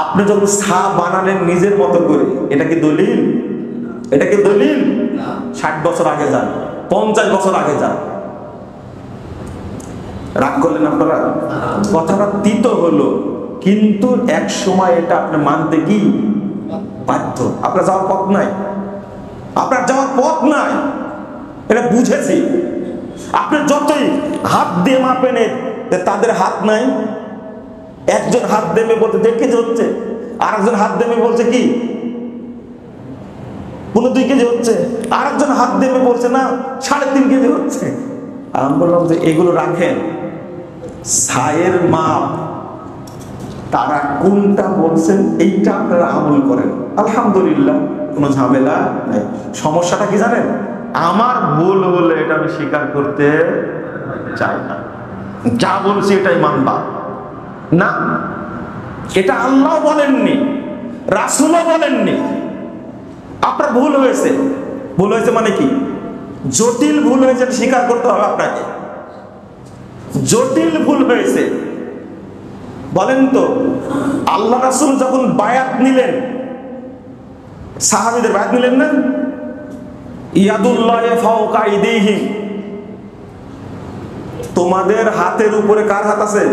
[SPEAKER 1] আপনি যখন সাপ বানালেন নিজের মতো করে, এটা কি দলিল? এটা কি দলিল? 60 বছর আগে যান, 50 বছর আগে যান। রাগ করলেন আপনারা? কথাটা তিত হলো, কিন্তু এক সময় এটা আপনি মানতে কি বাধ্য। আপনার যাওয়ার পথ নাই, আপনার যাওয়ার পথ নাই, এটা বুঝেছি। আপনি যতই হাত দিয়ে মাপেন যে তাদের হাত নাই, একজন হাত দেবে বলতে 1.5 কেজি হচ্ছে, আর একজন হাত দেবে বলছে কি 2 কেজি হচ্ছে, আর একজন হাত দেবে বলছে না 3.5 কেজি হচ্ছে। আমি বললাম যে এগুলো রাখেন, ছায়ের মাপ তারা কোনটা বলছেন এইটা আপনারা আমল করেন, আলহামদুলিল্লাহ, কোনো ঝামেলা নাই। সমস্যাটা কি জানেন? আমার ভুল হলে এটা আমি স্বীকার করতে চাই না, যা বলছি এটাই মানবা না। এটা আল্লাহ বলেননি, রাসূলও বলেননি। আপনার ভুল হয়েছে, ভুল হয়েছে মানে কি? জটিল ভুল হয়েছে, স্বীকার করতে হবে আপনাকে। জটিল ভুল হয়েছে। বলেন তো, আল্লাহ রাসূল যখন বায়াত নিলেন, সাহাবীদের বায়াত নিলেন না? ইয়াদুল্লাহি ফাওকা আইদিহিম, তোমাদের হাতের উপরে কার হাত আছে?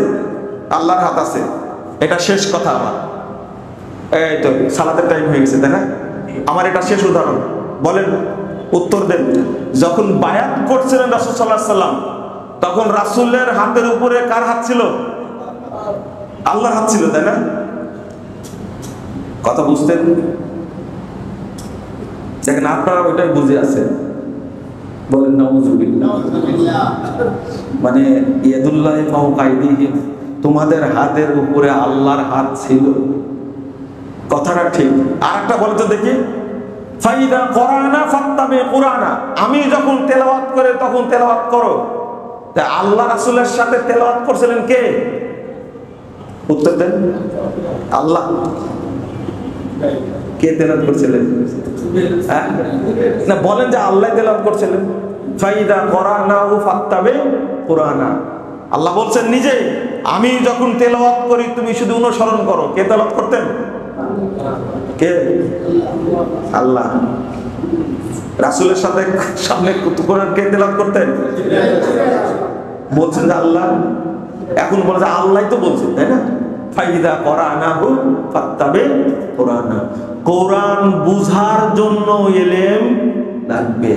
[SPEAKER 1] আল্লাহর হাত আছে। এটা শেষ কথা আমার। এই তো সালাতের টাইম হয়ে গেছে, তাই না? আমার এটা শেষ উদাহরণ। বলেন, উত্তর দেন। যখন বায়াত করছিলেন রাসূল সাল্লাল্লাহু আলাইহি ওয়াসাল্লাম, তখন রাসূলের হাতের উপরে কার হাত ছিল? আল্লাহর হাত ছিল, তাই না? কথা বুঝতেন? দেখেন আপনারা ওইটাই বুঝে আছেন। বলেন নাউযুবিল্লাহ। মানে ইয়াদুল্লাহি ফাওকা আইদিহিম, তোমাদের হাতের উপরে আল্লাহর হাত ছিল, কথাটা ঠিক। আর একটা বলে তো দেখি, ফাইদা কোরআনা ফাত্তাবি কোরআনা, আমি যখন তেলাওয়াত করে তখন তেলাওয়াত করো। তা আল্লাহ রাসূলের সাথে তেলাওয়াত করছিলেন কে? উত্তর দেন। আল্লাহ। কে তেলাওয়াত করছিলেন? না, বলেন যে আল্লাহ তেলাওয়াত করছিলেন। ফাইদা কোরআনাহু ফাত্তাবি কোরআনা, আল্লাহ বলছেন নিজে, আমি যখন তেলাওয়াত করি তুমি শুধু অনুসরণ করো। কে তেলাওয়াত করতেন? কে? আল্লাহ। রাসূলের সাথে সামনে কোরআন কে তেলাওয়াত করতেন? বলছেন যে আল্লাহ। এখন বলে যে আল্লাহই তো বলছেন, তাই না? ফাইদা কোরআনাহু ফাত্তাবি কোরআনা, কোরআন বুঝার জন্য ইলম লাগবে।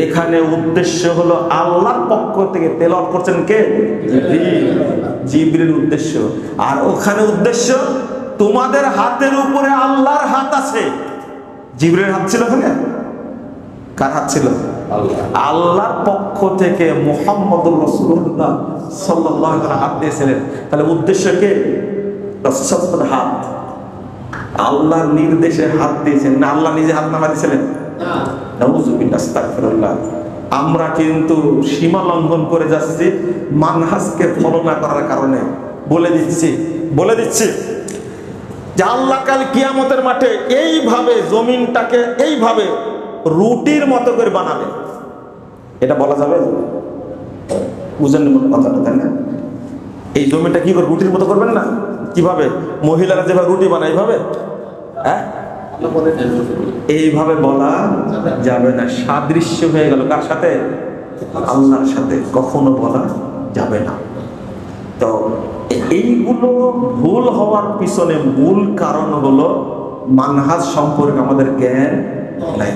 [SPEAKER 1] এখানে উদ্দেশ্য হলো আল্লাহর পক্ষ থেকে তেলাওয়াত করছেন কে? জিবরিল উদ্দেশ্য। আর ওখানে উদ্দেশ্য তোমাদের হাতের উপরে আল্লাহর হাত আছে। জিবরিলের হাত ছিল ওখানে? কার হাত ছিল? আল্লাহর পক্ষ থেকে মুহাম্মদুর রাসূলুল্লাহ সাল্লাল্লাহু আলাইহি ওয়াসাল্লাম হাত দিয়েছিলেন। তাহলে উদ্দেশ্য কে? রাসূল সাল্লাল্লাহু আলাইহি ওয়াসাল্লাম হাত। আল্লাহর নির্দেশে হাত দিয়েছেন না আল্লাহ নিজে হাত নামা দিয়েছিলেন? না। নাউযুবিল্লাহ, আস্তাগফিরুল্লাহ। আমরা কিন্তু সীমা লঙ্ঘন করে যাচ্ছি মানহাজকে ফলো না করার কারণে। বলে দিচ্ছি যে আল্লাহ কাল কিয়ামতের মাঠে এইভাবে জমিনটাকে এইভাবে রুটির মতো করে বানাবে। এটা বলা যাবে? বুঝেন কথাটা, তাই না? এই জমিটা কি করে রুটির মতো করবেন না? কিভাবে মহিলারা যেভাবে রুটি বানায় এইভাবে? হ্যাঁ, এইভাবে বলা যাবে না। সাদৃশ্য হয়ে গেল কার সাথে? আল্লাহর সাথে। কখনো বলা যাবে না। তো এইগুলো ভুল হওয়ার পিছনে মূল কারণ হলো মানহাজ সম্পর্কে আমাদের জ্ঞান নাই।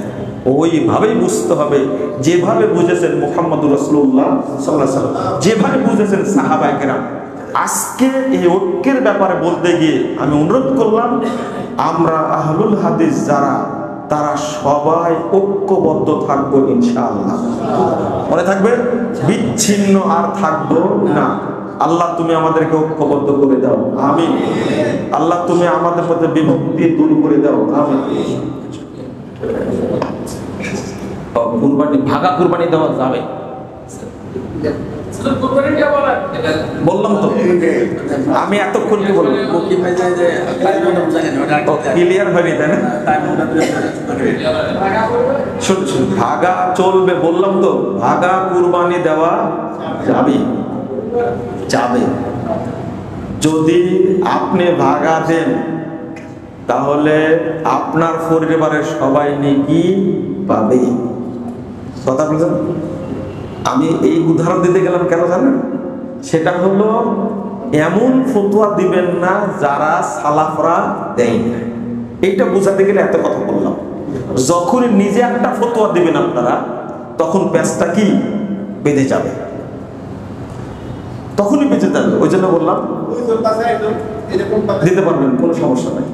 [SPEAKER 1] ওইভাবেই বুঝতে হবে যেভাবে বুঝেছেন মুহাম্মদুর রাসূলুল্লাহ সাল্লাল্লাহু আলাইহি ওয়াসাল্লাম, যেভাবে বুঝেছেন সাহাবায়ে কেরাম। আজকে এই ঐক্যের ব্যাপারে বলতে গিয়ে আমি অনুরোধ করলাম, আমরা আহলুল হাদিস যারা, তারা সবাই ঐক্যবদ্ধ থাকবো ইনশাআল্লাহ। মনে থাকবে, বিচ্ছিন্ন আর থাকবো না। আল্লাহ তুমি আমাদেরকে ঐক্যবদ্ধ করে দাও, আমিন। আল্লাহ তুমি আমাদের মধ্যে বিভক্তি দূর করে দাও, আমিন। কুরবানি ভাগা কুরবানি দেওয়া যাবে? বললাম তো, আমি এতক্ষণ কি বললাম ক্লিয়ার হয়নি, তাই না? ভাগা চলবে, বললাম তো ভাগা কুরবানি দেওয়া যাবে যাবে। যদি আপনি ভাগা দেন তাহলে আপনার পরিবারের সবাই নেকি পাবে। কথা বলছেন? আমি এই উদাহরণ দিতে গেলাম কেন জানেন? সেটা হলো এমন ফতোয়া দিবেন না যারা সালাফরা দেয় না। এইটা বোঝাতে গেলে এত কথা বললাম। যখন নিজে একটা ফতোয়া দিবেন আপনারা, তখন প্যাঁচটা কি বেঁধে যাবে, তখনই বেঁচে যাবে। ওই জন্য বললাম দিতে পারবেন, কোনো সমস্যা নাই।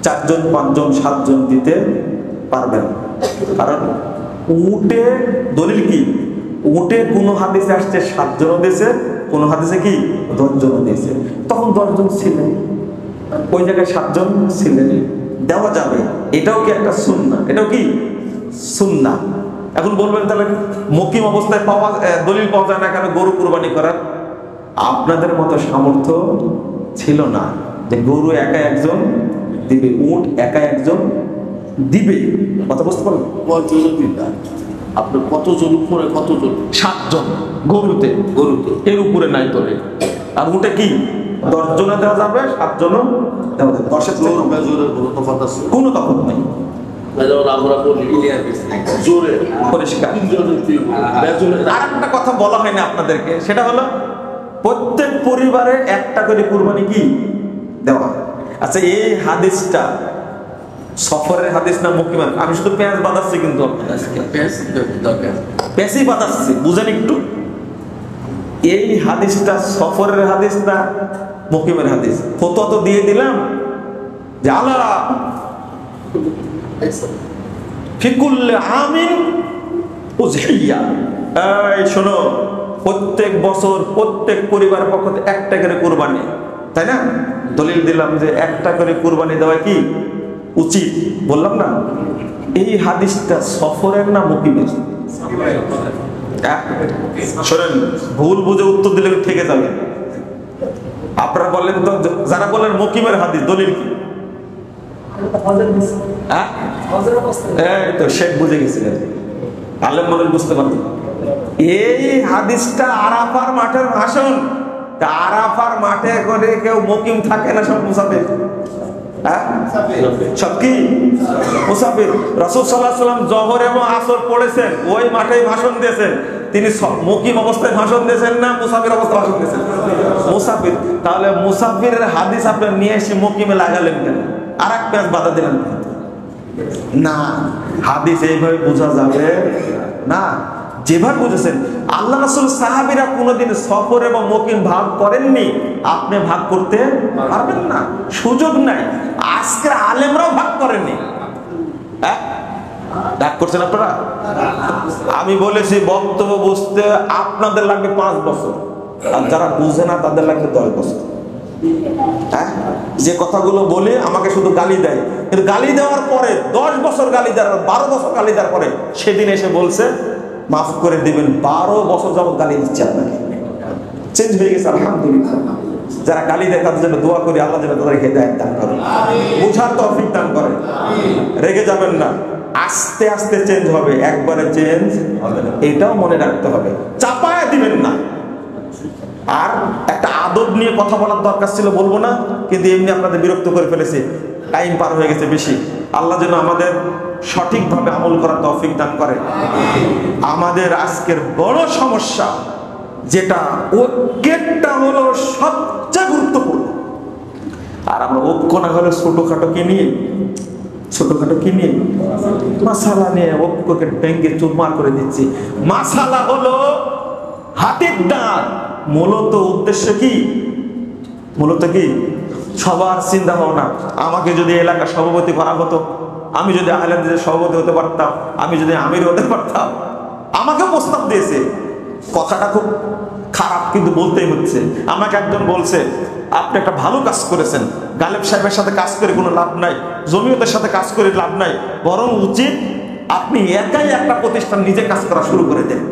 [SPEAKER 1] 4 জন 5 জন 7 জন দিতে পারবেন। কারণ উটে দলিল কি, উটে কোন হাদিসে আসছে 7 জন দিয়েছে, কোন হাদিসে কি 10 জন দিয়েছে। তখন 10 জন ছিলেন, ওই জায়গায় 7 জন ছিলেন, দেওয়া যাবে। এটাও কি একটা সুন্নাহ, এটাও কি সুন্নাহ। এখন বলবেন তাহলে মুকিম অবস্থায় পাওয়া দলিল পাওয়া যায় না কেন গরু কুরবানি করার? আপনাদের মতো সামর্থ্য ছিল না যে গরু একা একজন দিবে, উট একা একজন দিবে। কথা বুঝতে পারলেন?
[SPEAKER 2] আপনার কতজন উপরে, কতজন?
[SPEAKER 1] 7 জন গরুতে, এর উপরে নাই তোলে। আর উটে কি 10 জনে দেওয়া যাবে, 7 জনও দেওয়া যাবে। 10-এর কোনো তফাৎ নেই।
[SPEAKER 2] আমরা বলি জোরে
[SPEAKER 1] পরিষ্কার। আর একটা কথা বলা হয়নি আপনাদেরকে, সেটা হলো প্রত্যেক পরিবারে একটা করে কুরবানি কি দেওয়া। আচ্ছা, এই হাদিসটা সফরের হাদিস না মুকিমের? আমি শুধু পেঁয়াজ বাঁধাচ্ছি, কিন্তু পেঁয়াজই বাঁধাচ্ছি, বুঝেন একটু। এই হাদিসটা সফরের হাদিস না মুকিমের হাদিস? ফতোয়া তো দিয়ে দিলাম যে আল্লাহ ফিকুল্লে আমিন উযহিয়া। এই শোনো, প্রত্যেক বছর প্রত্যেক পরিবারের পক্ষ থেকে একটা করে কুরবানি, তাই না? দলিল দিলাম যে একটা করে কুরবানি দেওয়া কি উচিত, বললাম না? এই হাদিসটা সফরের না মুকিমের? শোনেন, ভুল বুঝে উত্তর দিলে থেকে যাবে। আপনারা বললেন তো, যারা বলেন মুকিমের হাদিস, দলিল কি? এই তো শেখ বুঝে গেছিলেন, আলেম বলেন বুঝতে পারতেন। এই হাদিসটা আরাফার মাঠের ভাষণ। আরাফার মাঠে করে কেউ মুকিম থাকে না, সব মুসাফির। সব কি মুসাফির। রাসূল সাল্লাল্লাহু আলাইহি ওয়াসাল্লাম জোহর এবং আসর পড়েছেন, ওই মাঠেই ভাষণ দিয়েছেন। তিনি মুকিম অবস্থায় ভাষণ দিয়েছেন না মুসাফির অবস্থায় ভাষণ দিয়েছেন? মুসাফির। তাহলে মুসাফিরের হাদিস আপনি নিয়ে এসে মুকিমে লাগালেন কেন? আর এক পেঁয়াজ বাধা দিলেন না। হাদিস এইভাবে বোঝা যাবে না, যেভাবে বুঝেছেন। আল্লাহ রাসূল সাহাবীরা কোনোদিন সফর এবং মুকিম ভাগ করেননি, আপনি ভাগ করতে পারবেন না, সুযোগ নাই। আজকের আলেমরাও ভাগ করেননি। ভাগ করছেন আপনারা? আমি বলেছি বক্তব্য বুঝতে আপনাদের লাগবে 5 বছর, আর যারা বুঝে না তাদের লাগবে 10 বছর। যে কথাগুলো বলে আমাকে শুধু গালি দেয়, কিন্তু গালি দেওয়ার পরে 10 বছর গালি দেওয়ার, 12 বছর গালি দেওয়ার পরে সেদিন এসে বলছে মাফ করে দিবেন। 12 বছর যাবত গালি দিচ্ছে আপনাকে, চেঞ্জ হয়ে গেছে আলহামদুলিল্লাহ। যারা গালি দেয় তাদের জন্য দোয়া করি, আল্লাহ যেন তাদের হেদায়েত দান করে, বুঝার তৌফিক দান করে। রেগে যাবেন না, আস্তে আস্তে চেঞ্জ হবে, একবারে চেঞ্জ হবে না, এটাও মনে রাখতে হবে। চাপায় দিবেন না। আর একটা আদব নিয়ে কথা বলার দরকার ছিল, বলবো না, কিন্তু এমনি আপনাদের বিরক্ত করে ফেলেছি, টাইম পার হয়ে গেছে বেশি। আল্লাহ যেন আমাদের সঠিকভাবে আমল করার তৌফিক দান করে। আমাদের আজকের বড় সমস্যা যেটা, ঐক্যটা হলো সবচেয়ে গুরুত্বপূর্ণ। আর আমরা ঐক্য না হলে ছোটখাটো কি নিয়ে মাসালা নিয়ে ঐক্যকে ভেঙে চুরমার করে দিচ্ছি। মাসালা হলো হাতির দাঁত। মূলত উদ্দেশ্য কি? সবার চিন্তা ভাবনা, আমাকে যদি এলাকার সভাপতি করা হতো, আমি যদি আহলেদের সভাপতি হতে পারতাম, আমি যদি আমির হতে পারতাম। আমাকে প্রস্তাব দিয়েছে, কথাটা খুব খারাপ কিন্তু বলতেই হচ্ছে। আমাকে একজন বলছে, আপনি একটা ভালো কাজ করেছেন, গালেব সাহেবের সাথে কাজ করে কোনো লাভ নাই, জমিয়তের সাথে কাজ করে লাভ নাই, বরং উচিত আপনি একাই একটা প্রতিষ্ঠান নিজে কাজ করা শুরু করে দেন।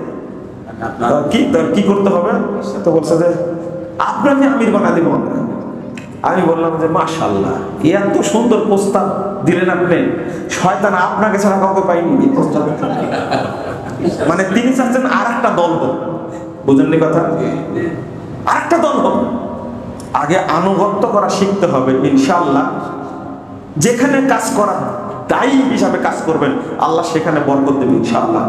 [SPEAKER 1] তার কি করতে হবে? তো বলছে যে আপনাকে আমির বানা দিব। আমি বললাম যে মাশাআল্লাহ, এত সুন্দর প্রস্তাব দিলেন আপনি, শয়তান আপনাকে ছাড়া কাউকে পাইনি এই প্রস্তাব। মানে তিনি চাচ্ছেন আর একটা দল হোক, বুঝলেন কথা, আর একটা দল হোক। আগে আনুগত্য করা শিখতে হবে, ইনশাআল্লাহ যেখানে কাজ করা দায়ী হিসাবে কাজ করবেন, আল্লাহ সেখানে বরকত দেবে ইনশাআল্লাহ।